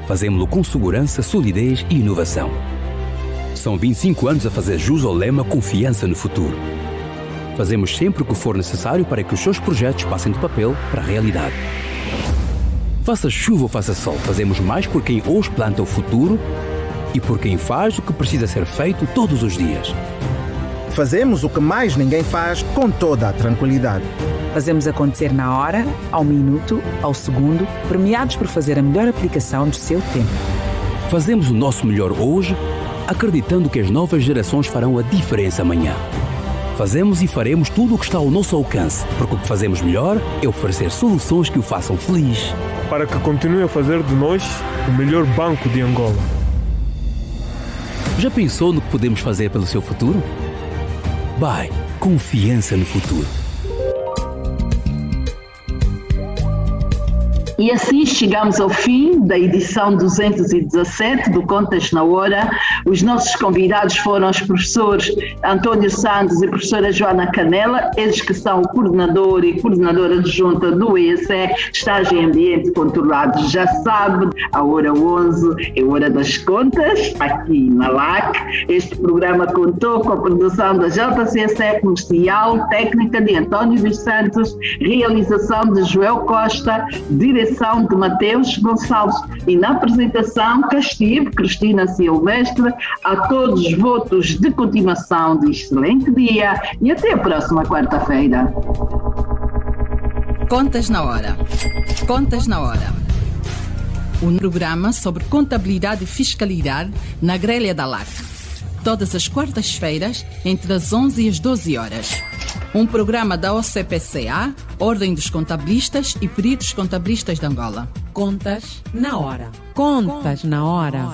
Fazemos-lo com segurança, solidez e inovação. São 25 anos a fazer jus ao lema Confiança no Futuro. Fazemos sempre o que for necessário para que os seus projetos passem do papel para a realidade. Faça chuva ou faça sol, fazemos mais por quem hoje planta o futuro e por quem faz o que precisa ser feito todos os dias. Fazemos o que mais ninguém faz com toda a tranquilidade. Fazemos acontecer na hora, ao minuto, ao segundo, premiados por fazer a melhor aplicação do seu tempo. Fazemos o nosso melhor hoje, acreditando que as novas gerações farão a diferença amanhã. Fazemos e faremos tudo o que está ao nosso alcance, porque o que fazemos melhor é oferecer soluções que o façam feliz. Para que continue a fazer de nós o melhor banco de Angola. Já pensou no que podemos fazer pelo seu futuro? BAE. Confiança no futuro. E assim chegamos ao fim da edição 217 do Contas na Hora. Os nossos convidados foram os professores António Santos e professora Joana Canela, eles que são o coordenador e coordenadora adjunta do EAC, Estágio em Ambiente Controlado. Já sabe, a hora 11 é hora das contas, aqui na LAC. Este programa contou com a produção da JCSE Comercial, técnica de António dos Santos, realização de Joel Costa, direção de Mateus Gonçalves e na apresentação Castigo, Cristina Silvestre. A todos votos de continuação de excelente dia e até a próxima quarta-feira. Contas na Hora. Contas na Hora. Um programa sobre contabilidade e fiscalidade na grelha da LAC. Todas as quartas-feiras, entre as 11 e as 12 horas. Um programa da OCPCA, Ordem dos Contabilistas e Peritos Contabilistas de Angola. Contas na Hora. Contas na Hora.